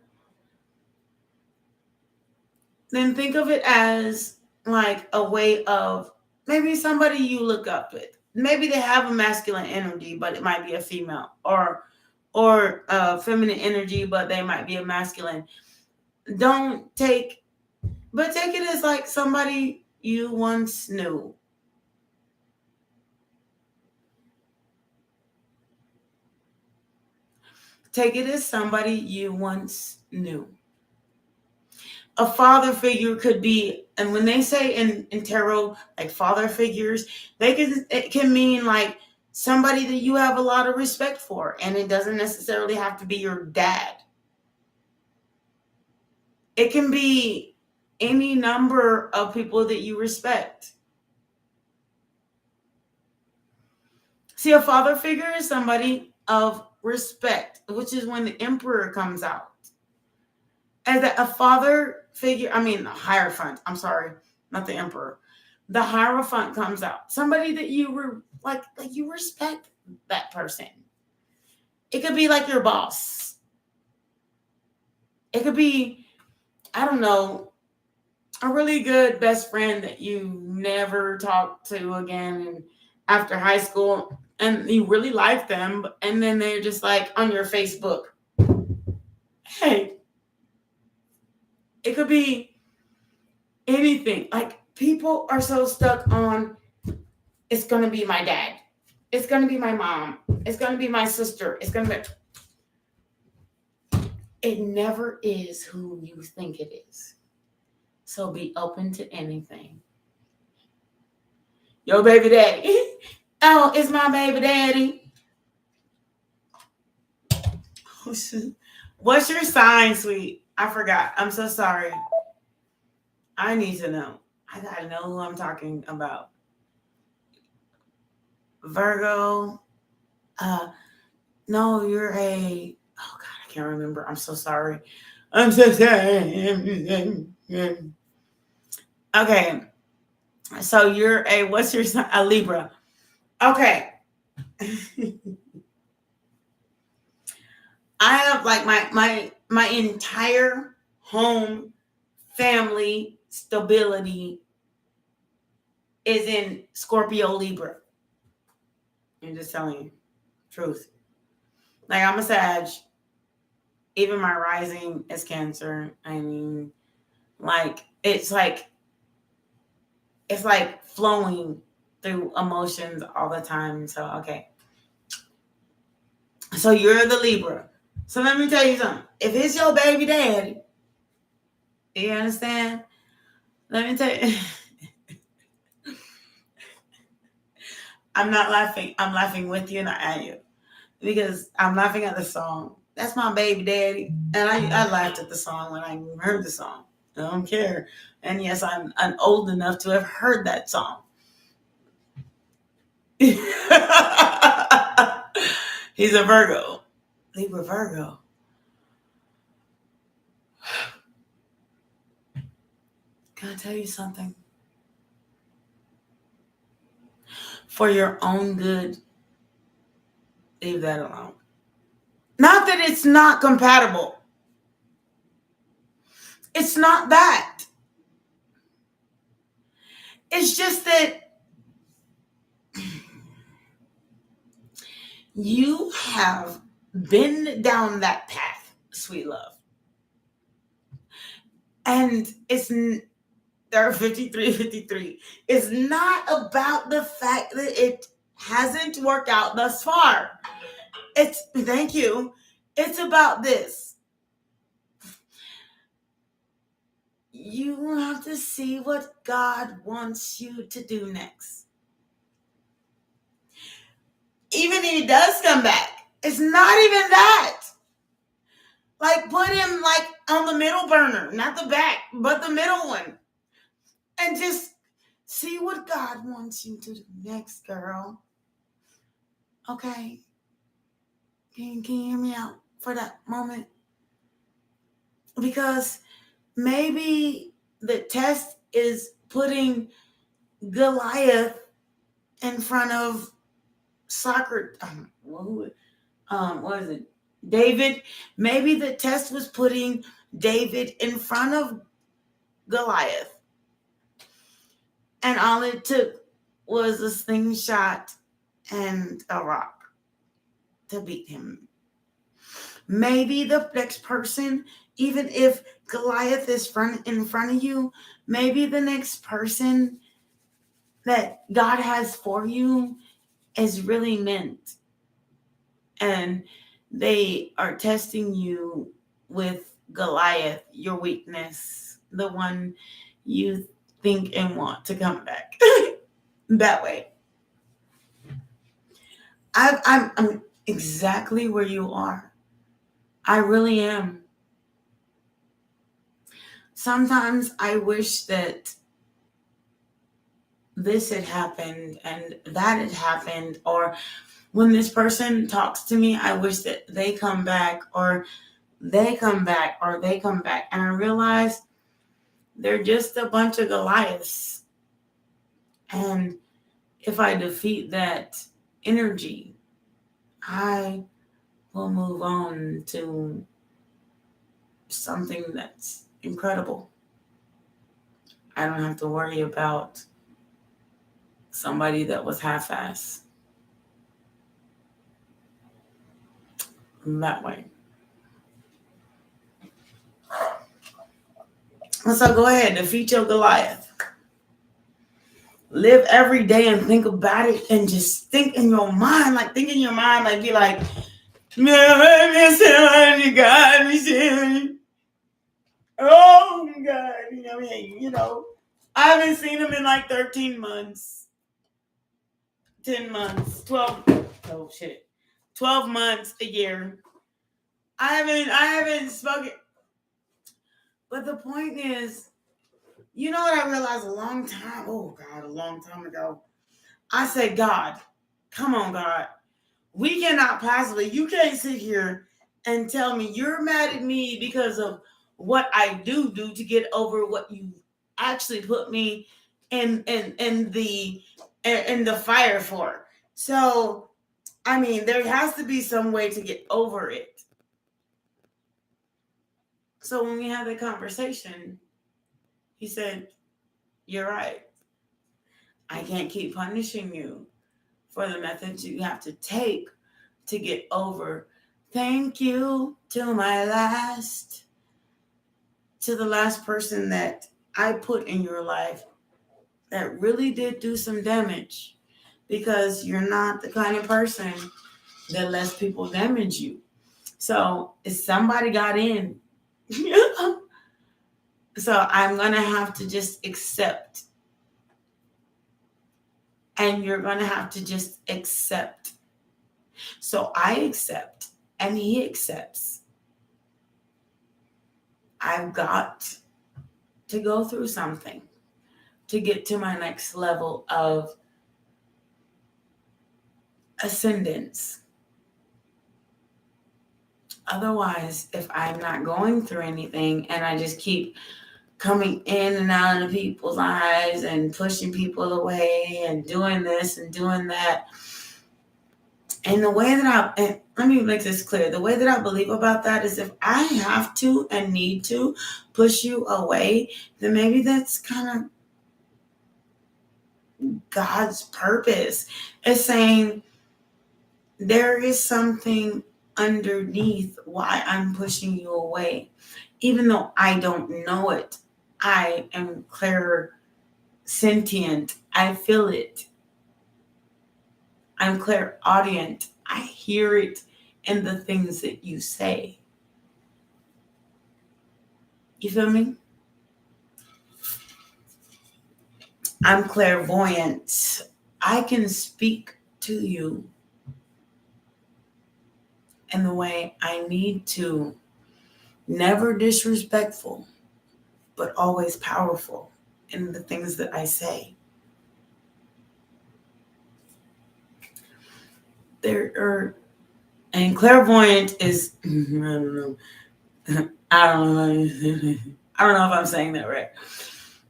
Then think of it as like a way of maybe somebody you look up with. maybe they have a masculine energy, but it might be a female, or feminine energy, but they might be a masculine. Don't take, but take it as like somebody you once knew. Take it as somebody you once knew. A father figure could be, and when they say in tarot, like father figures, it can mean like somebody that you have a lot of respect for, and it doesn't necessarily have to be your dad. It can be any number of people that you respect. See, a father figure is somebody of respect, which is when the emperor comes out. As a father figure, the Hierophant, I'm sorry, not the emperor. The Hierophant comes out. Somebody that you were like you respect that person. It could be like your boss. It could be, I don't know, a really good best friend that you never talked to again after high school, and you really like them, and then they're just like on your Facebook. Hey, it could be anything. Like, people are so stuck on, it's going to be my dad. It's going to be my mom. It's going to be my sister. It's going to be... It never is who you think it is. So be open to anything. Yo, baby daddy. Oh, it's my baby daddy. What's your sign, sweet? I forgot. I'm so sorry. I need to know. I gotta know who I'm talking about. Virgo. No, you're a... Oh, God, I can't remember. I'm so sorry. I'm so sorry. Okay. So you're a... What's your sign? A Libra. Okay. I have like my entire home family stability is in Scorpio Libra. I'm just telling you, truth. Like, I'm a Sag. Even my rising is Cancer. It's like flowing through emotions all the time. So, okay. So you're the Libra. So let me tell you something. If it's your baby daddy, you understand? Let me tell you. I'm not laughing. I'm laughing with you, not at you. Because I'm laughing at the song. That's my baby daddy. And I laughed at the song when I heard the song. I don't care. And yes, I'm old enough to have heard that song. He's a Virgo. Libra Virgo. Can I tell you something? For your own good, leave that alone. Not that it's not compatible. It's not that. It's just that you have been down that path, sweet love. And there are 53. It's not about the fact that it hasn't worked out thus far. Thank you. It's about this. You have to see what God wants you to do next. Even if he does come back, it's not even that. Like, put him like on the middle burner, not the back, but the middle one. And just see what God wants you to do next, girl. Okay? Can you hear me out for that moment? Because maybe the test is putting Goliath in front of what is it? David. Maybe the test was putting David in front of Goliath. And all it took was a slingshot and a rock to beat him. Maybe the next person, even if Goliath is in front of you, maybe the next person that God has for you is really meant. And they are testing you with Goliath, your weakness, the one you think and want to come back that way. I'm exactly where you are. I really am. Sometimes I wish that this had happened and that had happened, or when this person talks to me, I wish that they come back, or they come back, or they come back. And I realize they're just a bunch of Goliaths. And if I defeat that energy, I will move on to something that's incredible. I don't have to worry about somebody that was half-assed that way. So go ahead, defeat your Goliath. Live every day and think about it, and just think in your mind, like be like, oh God, I haven't seen him in like 13 months, 10 months, 12 months, a year. I haven't spoken. But the point is, you know what I realized a long time ago? I said, God, come on, God. We cannot possibly, you can't sit here and tell me you're mad at me because of what I do to get over what you actually put me in the fire for. So, I mean, there has to be some way to get over it. So when we had the conversation, he said, you're right. I can't keep punishing you for the methods you have to take to get over. Thank you to the last person that I put in your life that really did do some damage, because you're not the kind of person that lets people damage you. So if somebody got in, so I'm going to have to just accept. And you're going to have to just accept. So I accept, and he accepts. I've got to go through something to get to my next level of ascendance. Otherwise, if I'm not going through anything and I just keep coming in and out of people's lives and pushing people away and doing this and doing that, and the way that let me make this clear. The way that I believe about that is, if I have to and need to push you away, then maybe that's kind of God's purpose. It's saying there is something underneath why I'm pushing you away. Even though I don't know it, I am clairsentient. I feel it. I'm clairaudient. I hear it in the things that you say. You feel me? I'm clairvoyant. I can speak to you in the way I need to. Never disrespectful, but always powerful in the things that I say. And clairvoyant is, I don't know. I don't know if I'm saying that right.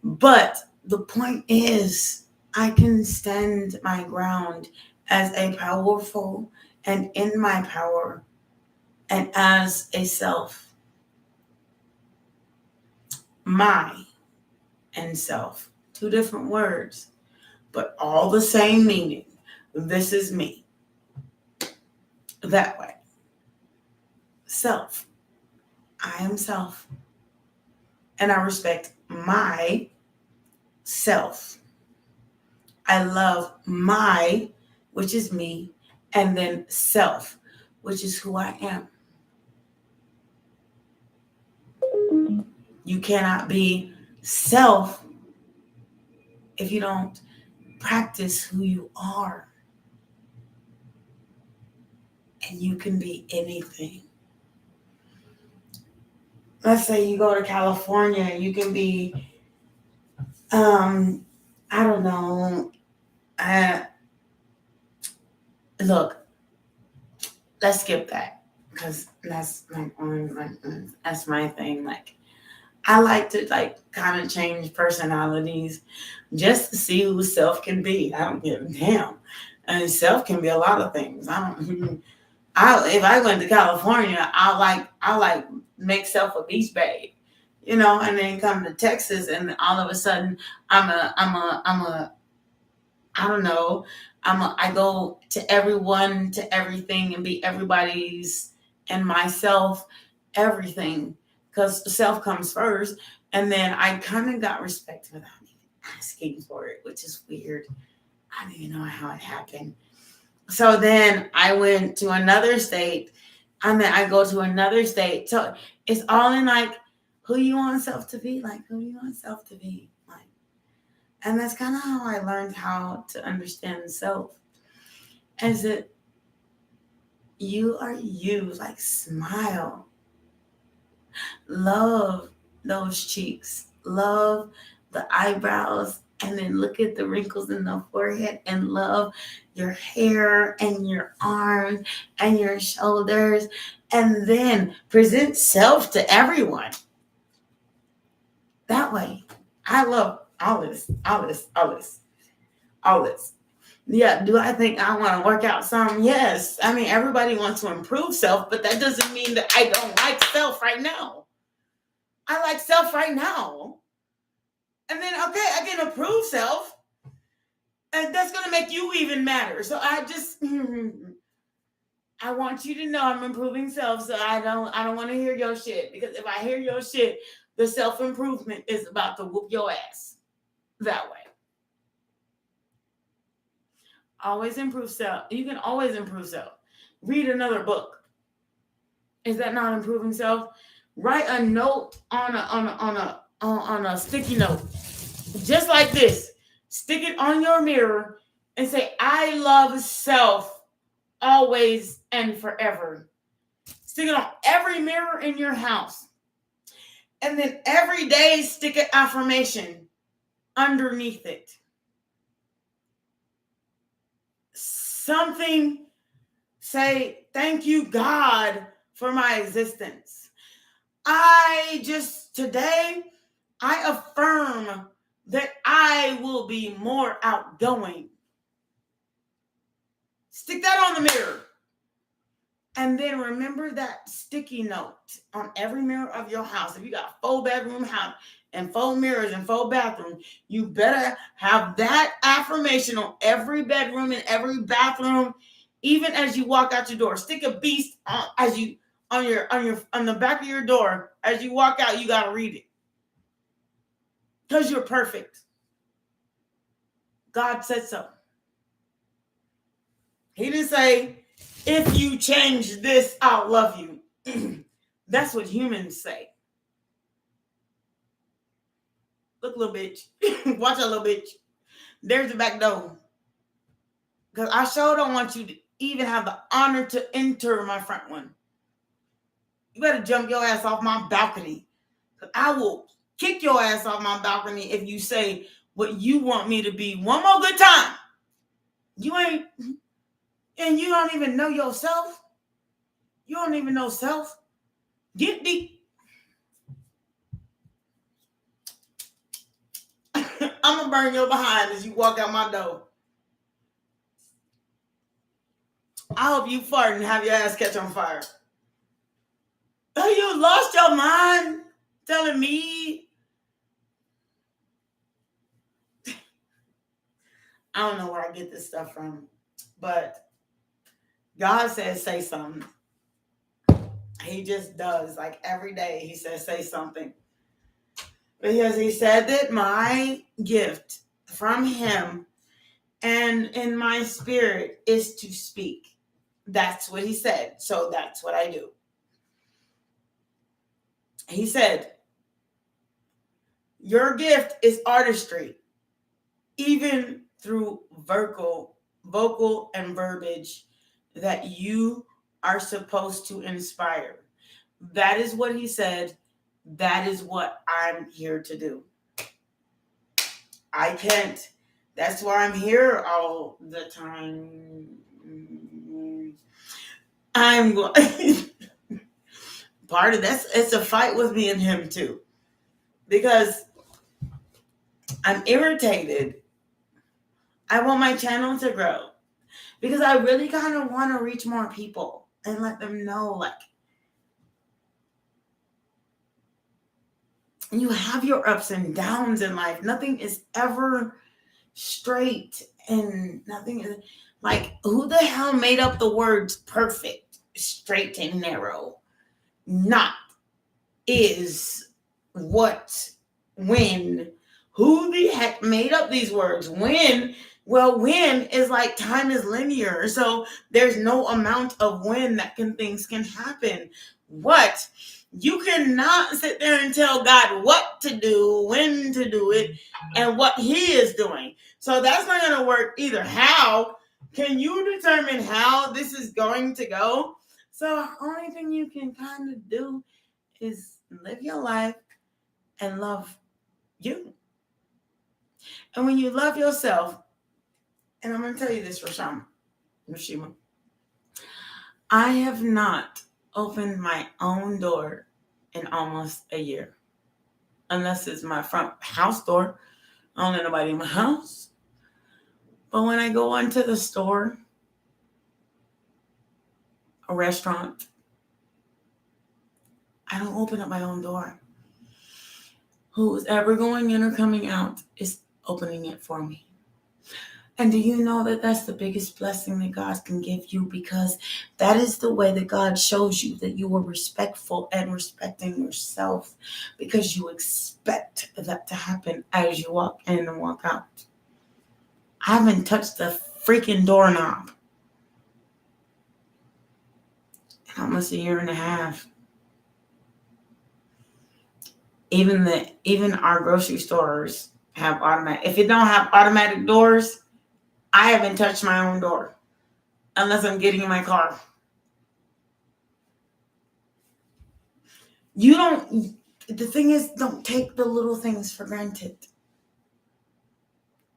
But the point is, I can stand my ground as a powerful and in my power and as a self. My and self. Two different words, but all the same meaning. This is me. That way. Self. I am self. And I respect my self. I love my, which is me, and then self, which is who I am. You cannot be self if you don't practice who you are. And you can be anything. Let's say you go to California, you can be, I don't know. Look, let's skip that because that's my thing. Like, I like to kind of change personalities just to see who self can be. I don't give a damn. And self can be a lot of things. If I went to California, I like make self a beach babe, and then come to Texas and all of a sudden I don't know, I go to everyone, to everything, and be everybody's and myself, everything, because self comes first. And then I kind of got respect without even asking for it, which is weird. I don't even know how it happened. So then I went to another state, and then I go to another state. So it's all in like who you want self to be, and that's kind of how I learned how to understand self. Is that you are you, like smile. Love those cheeks. Love the eyebrows. And then look at the wrinkles in the forehead and love your hair and your arms and your shoulders. And then present self to everyone. That way. I love all this. Yeah, do I think I want to work out some? Yes. I mean, everybody wants to improve self, but that doesn't mean that I don't like self right now. I like self right now. And then, okay, I can improve self. And that's going to make you even matter. So I want you to know I'm improving self. So I don't want to hear your shit. Because if I hear your shit, the self-improvement is about to whoop your ass. That way. Always improve self. You can always improve self. Read another book. Is that not improving self? Write a note on a sticky note, just like this. Stick it on your mirror and say, "I love self, always and forever." Stick it on every mirror in your house, and then every day stick an affirmation underneath it. Something. Say, "Thank you, God, for my existence. Today, I affirm that I will be more outgoing." Stick that on the mirror. And then remember that sticky note on every mirror of your house. If you got a 4-bedroom house and 4 mirrors and 4 bathrooms, you better have that affirmation on every bedroom and every bathroom. Even as you walk out your door, stick a beast on the back of your door. As you walk out, you gotta read it, because you're perfect. God said so. He didn't say, "If you change this, I'll love you." That's what humans say. Look, little bitch. Watch out, little bitch. There's the back door. Because I sure don't want you to even have the honor to enter my front one. You better jump your ass off my balcony. Because I will kick your ass off my balcony if you say what you want me to be one more good time. You ain't, and you don't even know yourself. You don't even know self. Get deep. I'm going to burn your behind as you walk out my door. I hope you fart and have your ass catch on fire. Oh, you lost your mind telling me? I don't know where I get this stuff from. But God says, say something. He just does. Like every day he says, say something. Because he said that my gift from him and in my spirit is to speak. That's what he said. So that's what I do. He said, your gift is artistry, even through vocal and verbiage that you are supposed to inspire. That is what he said. That is what I'm here to do. I can't. That's why I'm here all the time. I'm going. Part of that's it's a fight with me and him too, because I'm irritated. I want my channel to grow because I really kind of want to reach more people and let them know, like, you have your ups and downs in life. Nothing is ever straight, and nothing is like, who the hell made up the words perfect, straight, and narrow? Not, is, what, when. Who the heck made up these words? When? Well, when is like time is linear. So there's no amount of when that things can happen. What? You cannot sit there and tell God what to do, when to do it, and what he is doing. So that's not going to work either. How can you determine how this is going to go? So the only thing you can kind of do is live your life and love you. And when you love yourself, and I'm going to tell you this, Rashima, I have not opened my own door in almost a year. Unless it's my front house door. I don't let nobody in my house. But when I go into the store, a restaurant, I don't open up my own door. Who's ever going in or coming out is opening it for me. And do you know that that's the biggest blessing that God can give you? Because that is the way that God shows you that you are respectful and respecting yourself, because you expect that to happen as you walk in and walk out. I haven't touched the freaking doorknob in almost a year and a half. Even our grocery stores have automatic. If it don't have automatic doors, I haven't touched my own door unless I'm getting in my car. The thing is, don't take the little things for granted.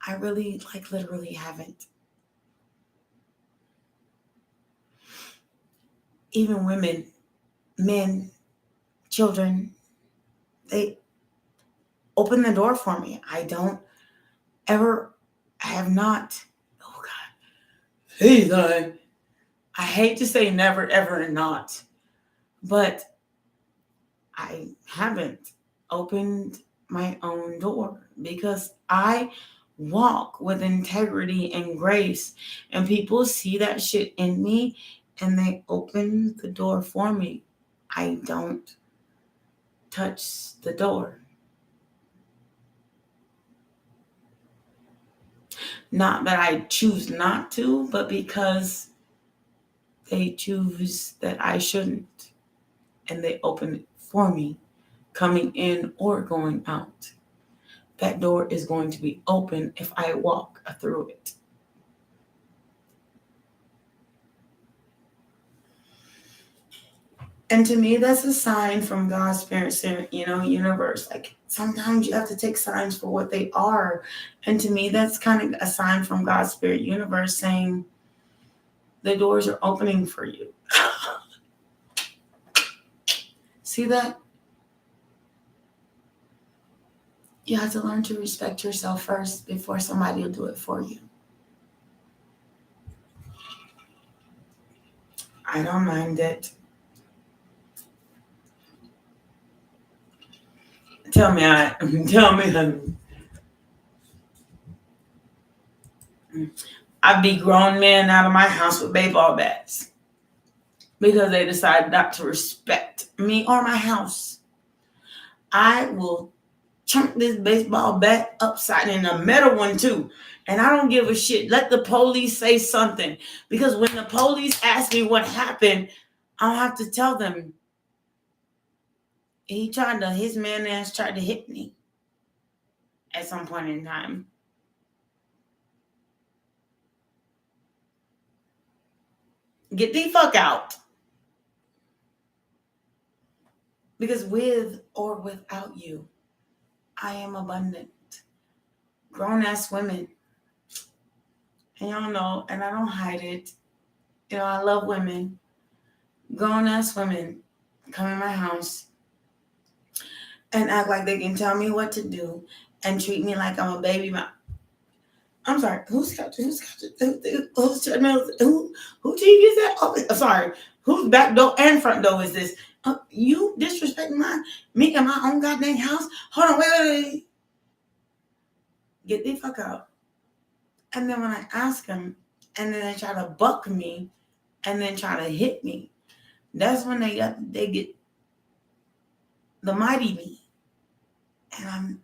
I really, literally haven't. Even women, men, children, they open the door for me. I have not. Oh God. Please, I hate to say never, ever, and not, but I haven't opened my own door because I walk with integrity and grace, and people see that shit in me and they open the door for me. I don't touch the door. Not that I choose not to, but because they choose that I shouldn't, and they open it for me, coming in or going out. That door is going to be open if I walk through it. And to me, that's a sign from God's spirit, universe. Like, sometimes you have to take signs for what they are. And to me, that's kind of a sign from God's spirit universe saying the doors are opening for you. See that? You have to learn to respect yourself first before somebody will do it for you. I don't mind it. Tell me. I beat grown men out of my house with baseball bats because they decided not to respect me or my house. I will chunk this baseball bat upside in a metal one too. And I don't give a shit. Let the police say something. Because when the police ask me what happened, I'll have to tell them. His man ass tried to hit me at some point in time. Get the fuck out. Because with or without you, I am abundant. Grown-ass women. And y'all know, and I don't hide it. You know, I love women. Grown-ass women come in my house and act like they can tell me what to do and treat me like I'm a baby. I'm sorry. Who's TV is that? Oh, sorry. Whose back door and front door is this? You disrespecting me and my own goddamn house? Hold on, wait. Get the fuck out. And then when I ask them, and then they try to buck me, and then try to hit me, that's when they get the mighty me. And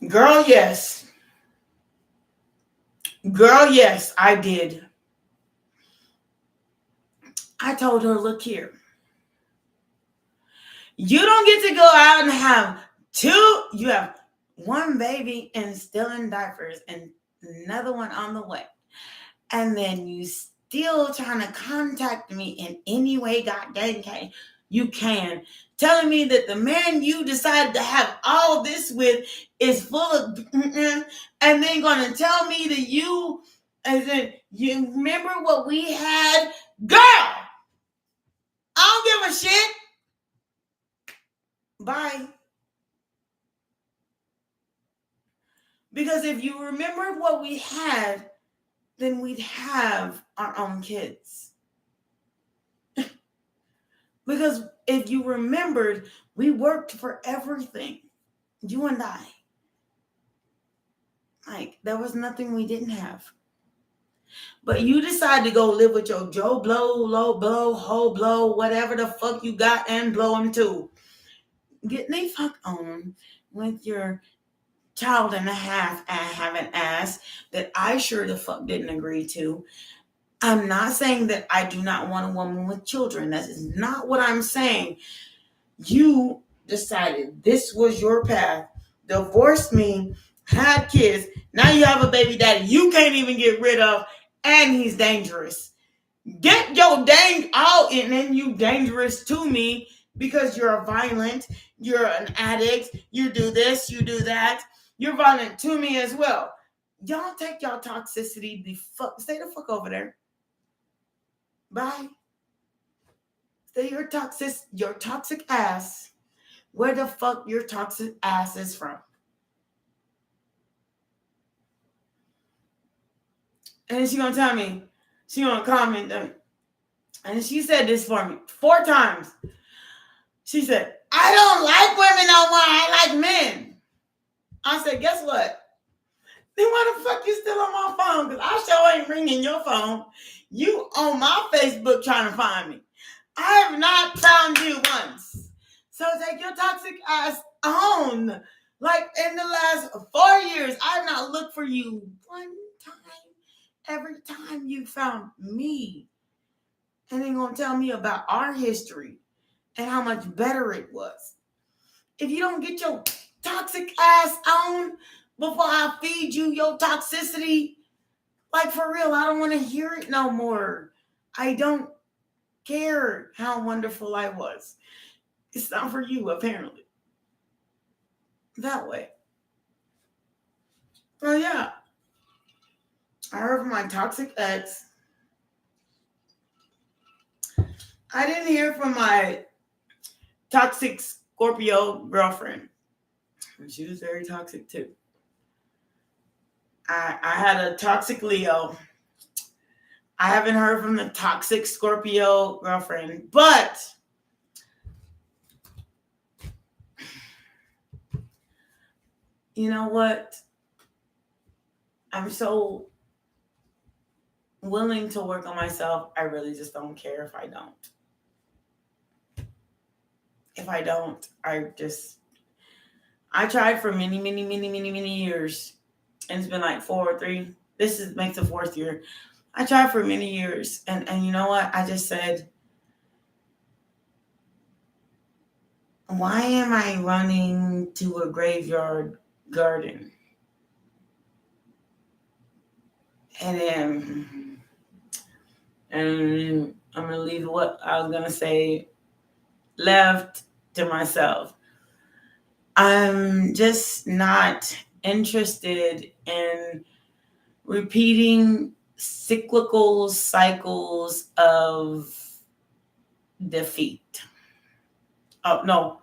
Girl, yes, I did. I told her, look here. You don't get to go out and have you have one baby and still in diapers and another one on the way. And then you still trying to contact me in any way, god dang you can. Telling me that the man you decided to have all this with is full of and then going to tell me that you remember what we had? Girl, I don't give a shit. Bye. Because if you remember what we had, then we'd have our own kids. Because if you remembered, we worked for everything. You and I. Like, there was nothing we didn't have. But you decide to go live with your Joe Blow, low blow, ho blow, whatever the fuck you got and blow them too. Get the fuck on with your child and a half and have an ass that I sure the fuck didn't agree to. I'm not saying that I do not want a woman with children. That is not what I'm saying. You decided this was your path. Divorced me, had kids. Now you have a baby daddy you can't even get rid of, and he's dangerous. Get your dang out, and then you dangerous to me because you're violent, you're an addict, you do this, you do that. You're violent to me as well. Y'all take y'all toxicity stay the fuck over there. Bye. Stay your toxic ass where the fuck your toxic ass is from. And then she gonna tell me, she gonna comment, and she said this for me 4 times. She said, I don't like women no more, I like men. I said, guess what? Then why the fuck you still on my phone? Because I sure ain't ringing your phone. You on my Facebook trying to find me. I have not found you once. So take your toxic ass on. Like in the last 4 years, I have not looked for you one time. Every time you found me. And then gonna tell me about our history and how much better it was. If you don't get your toxic ass on before I feed you your toxicity, like for real, I don't want to hear it no more. I don't care how wonderful I was. It's not for you, apparently. That way. Oh, yeah. I heard from my toxic ex. I didn't hear from my toxic Scorpio girlfriend. She was very toxic too. I had a toxic Leo. I haven't heard from the toxic Scorpio girlfriend, but you know what? I'm so willing to work on myself. I really just don't care if I don't. If I don't, I tried for many years. And it's been like 4 or 3. Makes the 4th year. I tried for many years. And you know what? I just said, why am I running to a graveyard garden? And then, and I'm going to leave what I was going to say left to myself. I'm just not interested in repeating cyclical cycles of defeat. Oh, no.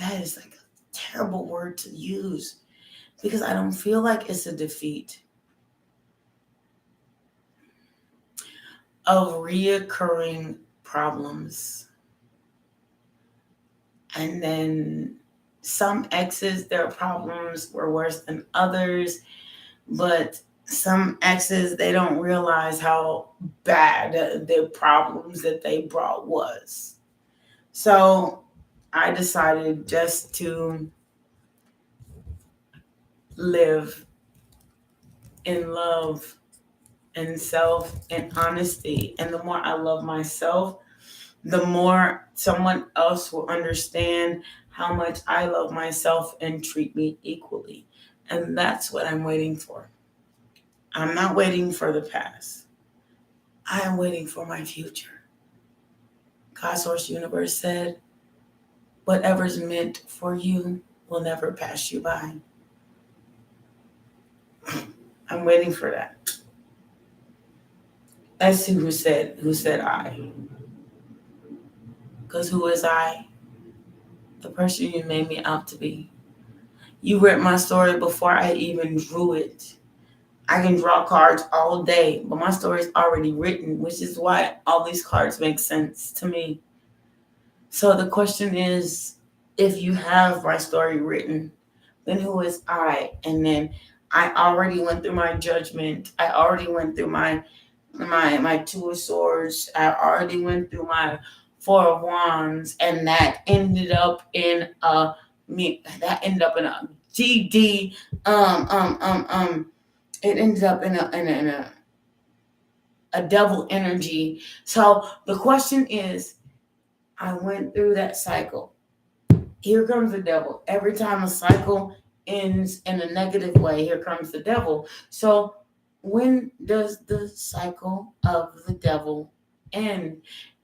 That is like a terrible word to use because I don't feel like it's a defeat. Of reoccurring problems. And then some exes, their problems were worse than others, but some exes, they don't realize how bad the problems that they brought was. So I decided just to live in love and self and honesty. And the more I love myself, the more someone else will understand how much I love myself and treat me equally. And that's what I'm waiting for. I'm not waiting for the past. I am waiting for my future. God, Source, Universe said, whatever's meant for you will never pass you by. I'm waiting for that. Let's see who said I. Because who is I? The person you made me out to be. You read my story before I even drew it. I can draw cards all day, but my story is already written, which is why all these cards make sense to me. So the question is, if you have my story written, then who is I? And then I already went through my judgment. I already went through my 2 of Swords. I already went through my 4 of Wands, and that ended up in a GD. It ended up in a devil energy. So the question is, I went through that cycle. Here comes the devil. Every time a cycle ends in a negative way, here comes the devil. So when does the cycle of the devil end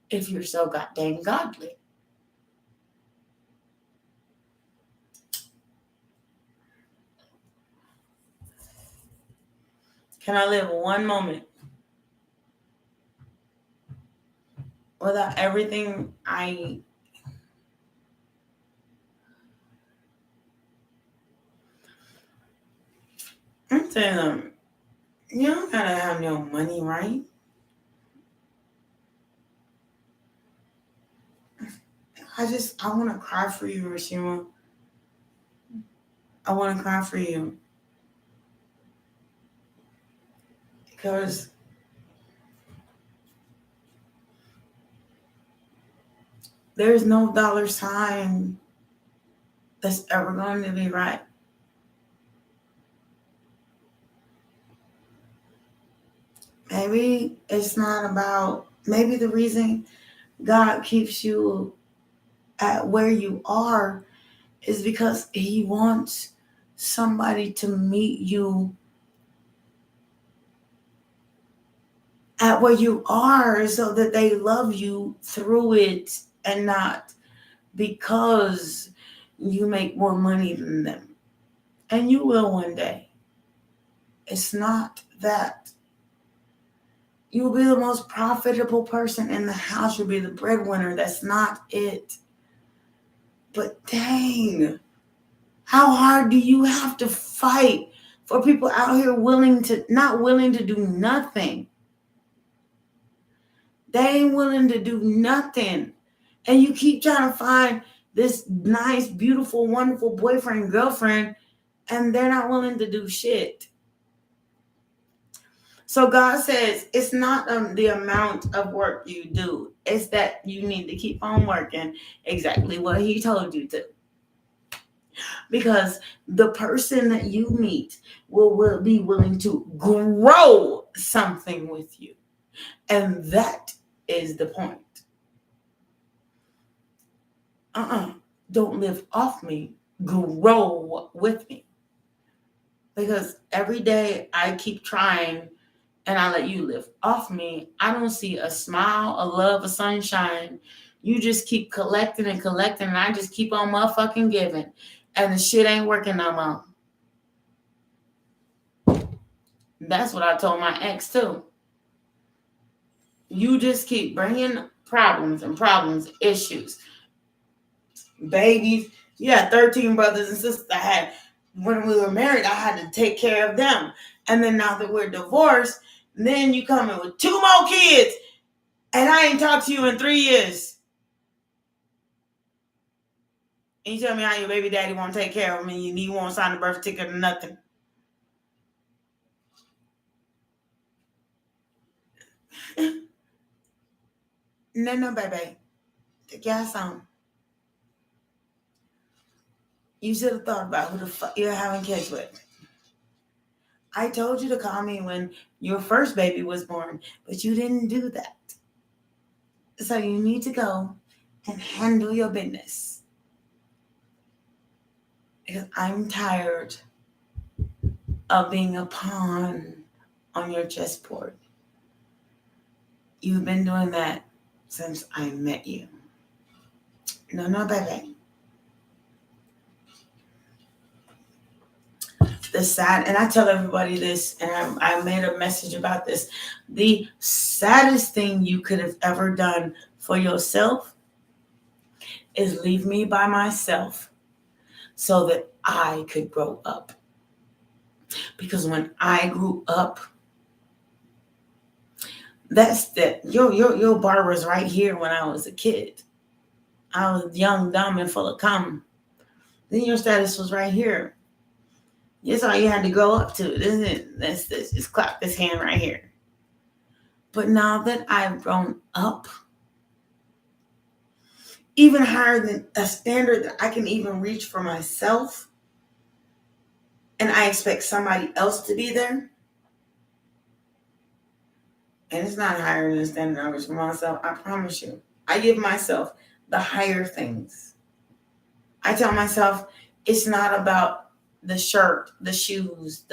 if you're so goddamn godly? Can I live one moment without everything I'm telling them, you don't gotta have no money, right? I want to cry for you, Rashima. I want to cry for you. Because there's no dollar sign that's ever going to be right. Maybe it's not about, maybe the reason God keeps you at where you are is because he wants somebody to meet you at where you are so that they love you through it and not because you make more money than them. And you will one day. It's not that. You'll be the most profitable person in the house. You'll be the breadwinner. That's not it. But dang, how hard do you have to fight for people out here not willing to do nothing? They ain't willing to do nothing. And you keep trying to find this nice, beautiful, wonderful boyfriend, girlfriend, and they're not willing to do shit. So God says it's not the amount of work you do. It's that you need to keep on working exactly what he told you to. Because the person that you meet will be willing to grow something with you. And that is the point. Don't live off me. Grow with me. Because every day I keep trying and I let you live off me, I don't see a smile, a love, a sunshine. You just keep collecting and collecting, and I just keep on motherfucking giving. And the shit ain't working no more. That's what I told my ex too. You just keep bringing problems and problems, issues. Babies. You had 13 brothers and sisters. When we were married, I had to take care of them. And then now that we're divorced, then you come in with 2 more kids, and I ain't talked to you in 3 years. And you tell me how your baby daddy won't take care of him, and you won't sign the birth ticket or nothing. No, baby. The gas on. You should have thought about who the fuck you're having kids with. I told you to call me when your first baby was born, but you didn't do that. So you need to go and handle your business. Because I'm tired of being a pawn on your chessboard. You've been doing that since I met you. No, baby. And I tell everybody this, and I made a message about this. The saddest thing you could have ever done for yourself is leave me by myself so that I could grow up. Because when I grew up, your bar was right here when I was a kid. I was young, dumb, and full of cum. Then your status was right here. That's all you had to grow up to. This. Just clap this hand right here. But now that I've grown up, even higher than a standard that I can even reach for myself, and I expect somebody else to be there, and it's not higher than the standard I reach for myself, I promise you. I give myself the higher things. I tell myself it's not about the shirt, the shoes,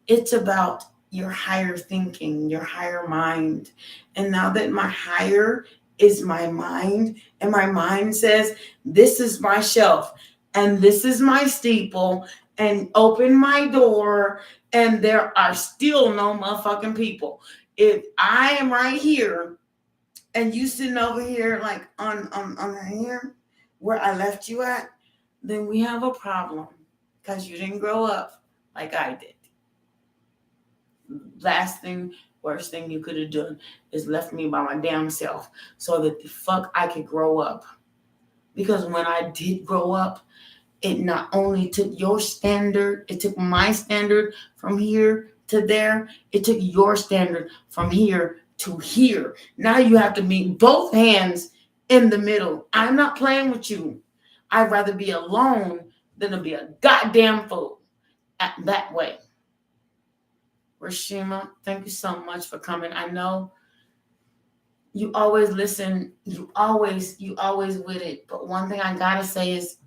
it's about your higher thinking, your higher mind. And now that my higher is my mind, and my mind says, this is my shelf, and this is my steeple, and open my door, and there are still no motherfucking people. If I am right here, and you sitting over here like on here, where I left you at, then we have a problem. Because you didn't grow up like I did. Worst thing you could have done is left me by my damn self so that the fuck I could grow up. Because when I did grow up, it not only took your standard, it took my standard from here to there. It took your standard from here to here. Now you have to meet both hands in the middle. I'm not playing with you. I'd rather be alone than to be a goddamn fool that way. Rashima, thank you so much for coming. I know you always listen. You always with it. But one thing I gotta say is,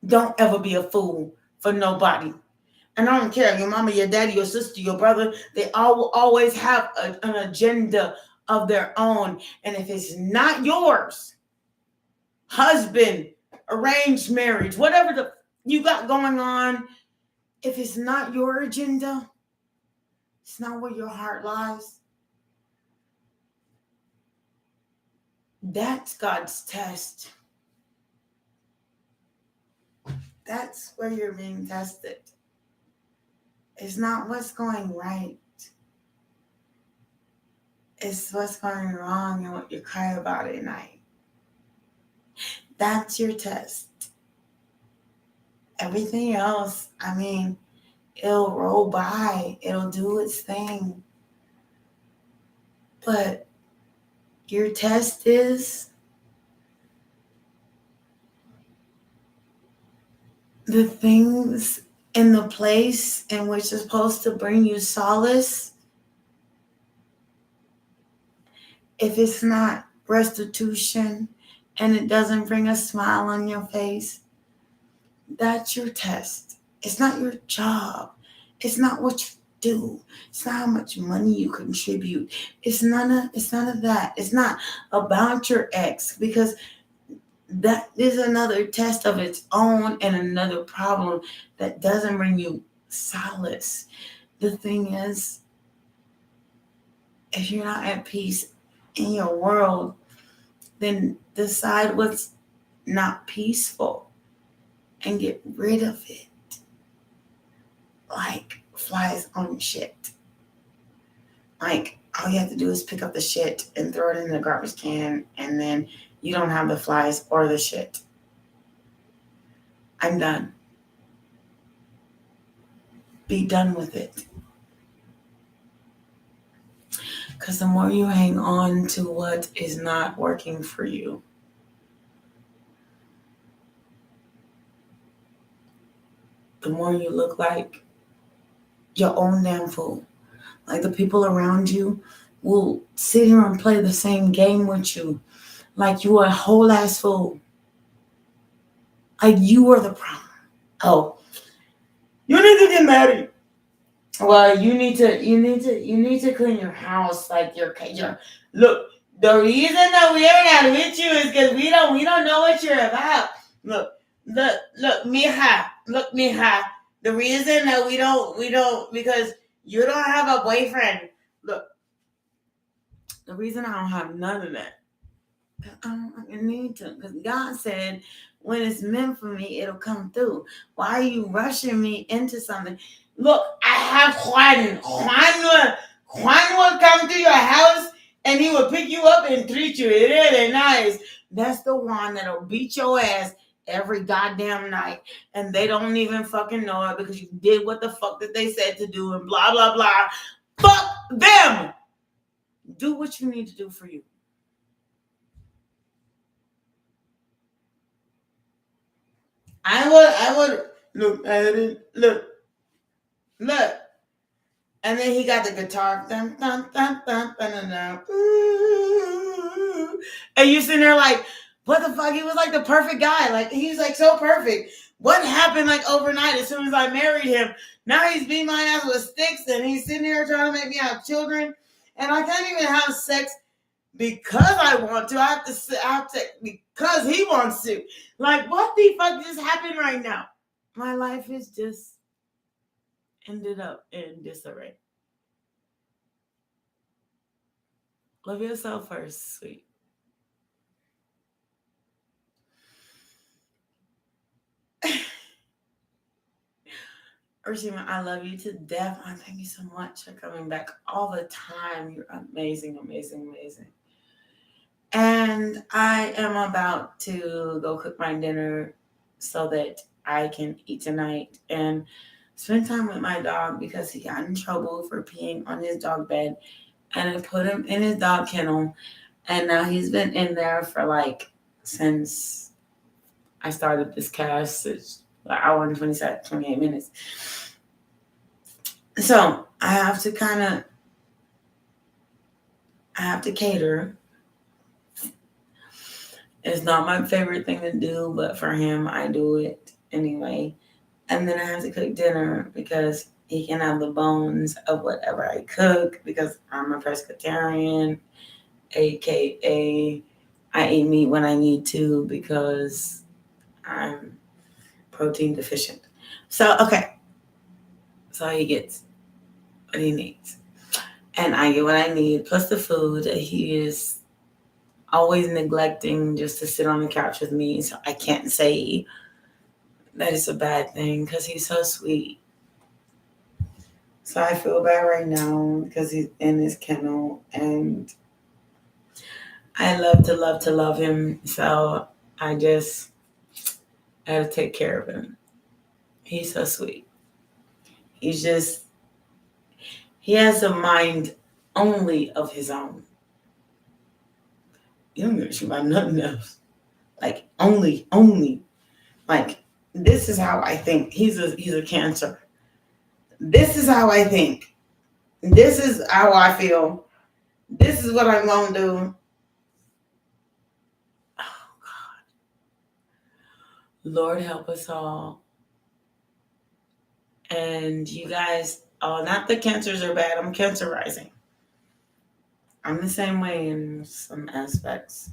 don't ever be a fool for nobody. And I don't care, your mama, your daddy, your sister, your brother, they all will always have an agenda of their own. And if it's not yours, husband, arranged marriage, whatever you got going on, if it's not your agenda, it's not where your heart lies. That's God's test. That's where you're being tested. It's not what's going right. It's what's going wrong and what you cry about at night. That's your test. everything else, I mean, it'll roll by. It'll do its thing. But your test is the things in the place in which is supposed to bring you solace. If it's not restitution and it doesn't bring a smile on your face, that's your test. It's not your job. It's not what you do. It's not how much money you contribute. It's none of that. It's not about your ex, because that is another test of its own and another problem that doesn't bring you solace. The thing is, if you're not at peace in your world, then decide what's not peaceful and get rid of it. Like flies on shit. Like, all you have to do is pick up the shit and throw it in the garbage can, and then you don't have the flies or the shit. I'm done. Be done with it. Because the more you hang on to what is not working for you, the more you look like your own damn fool. Like, the people around you will sit here and play the same game with you. Like you are a whole ass fool. Like you are the problem. Oh, you need to get married. Well, you need to clean your house. Like your look. The reason that we are not with you is because we don't know what you're about. Look, mija. The reason that we don't because you don't have a boyfriend. Look, the reason I don't have none of that, I don't need to, because God said when it's meant for me, it'll come through. Why are you rushing me into something? Look, I have Juan. Juan will come to your house and he will pick you up and treat you really nice. That's the one that'll beat your ass every goddamn night, and they don't even fucking know it because you did what the fuck that they said to do and blah blah blah. Fuck them. Do what you need to do for you. I would look at it. Look. And then he got the guitar. Dun, dun, dun, dun, dun, dun, dun. Ooh. And you sitting there like, what the fuck? He was like the perfect guy. Like, he was like so perfect. What happened like overnight as soon as I married him? Now he's beating my ass with sticks and he's sitting here trying to make me have children. And I can't even have sex because I want to. I have to because he wants to. Like, what the fuck just happened right now? My life is just ended up in disarray. Love yourself first, sweet. Urshima, I love you to death. I thank you so much for coming back all the time. You're amazing, amazing, amazing. And I am about to go cook my dinner so that I can eat tonight and spend time with my dog because he got in trouble for peeing on his dog bed, and I put him in his dog kennel, and now he's been in there for like since I started this cast. It's an hour and 28 minutes. So I have to cater. It's not my favorite thing to do, but for him, I do it anyway. And then I have to cook dinner because he can have the bones of whatever I cook because I'm a pescatarian, aka I eat meat when I need to because I'm protein deficient. So, okay. So he gets what he needs. And I get what I need, plus the food. He is always neglecting just to sit on the couch with me. So I can't say that it's a bad thing because he's so sweet. So I feel bad right now because he's in his kennel and I love to love him. So I just have to take care of him. He's so sweet. He has a mind only of his own. You don't give a shit about nothing else. Like only. Like this is how I think. He's a Cancer. This is how I think. This is how I feel. This is what I'm gonna do. Oh God, Lord help us all. And you guys, not the Cancers are bad. I'm Cancer rising. I'm the same way in some aspects.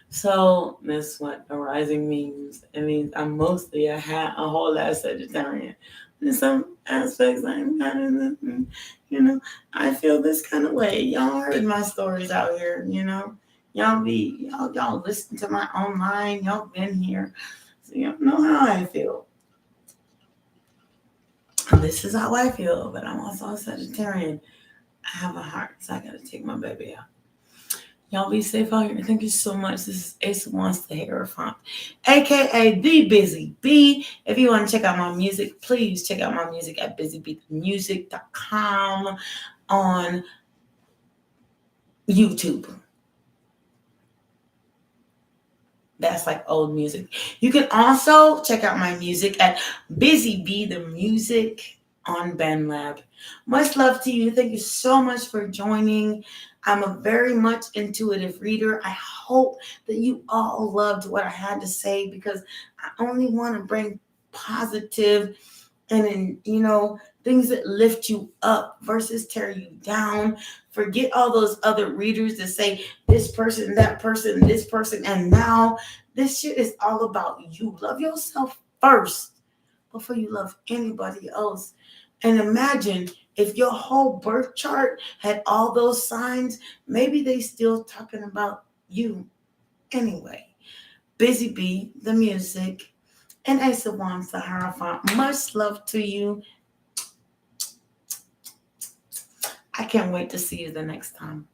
So that's what a rising means. It means I'm mostly a whole ass Sagittarian. In some aspects, I'm kind of, I feel this kind of way. Y'all heard my stories out here, y'all listen to my online. Y'all been here, so y'all know how I feel. And this is how I feel, but I'm also a Sagittarian. I have a heart, so I gotta take my baby out. Y'all be safe out here. Thank you so much. This is Ace Wants the Hierophant, aka the BziB. If you want to check out my music, please check out my music at BziBmusic.com on YouTube. That's like old music. You can also check out my music at BziB the Music on BandLab. Much love to you. Thank you so much for joining. I'm a very much intuitive reader. I hope that you all loved what I had to say because I only want to bring positive and things that lift you up versus tear you down. Forget all those other readers that say this person, that person, this person, and now this shit is all about you. Love yourself first before you love anybody else. And imagine if your whole birth chart had all those signs, maybe they still talking about you anyway. BziB, the music, and Ace of Wands, the Hierophant. Much love to you. I can't wait to see you the next time.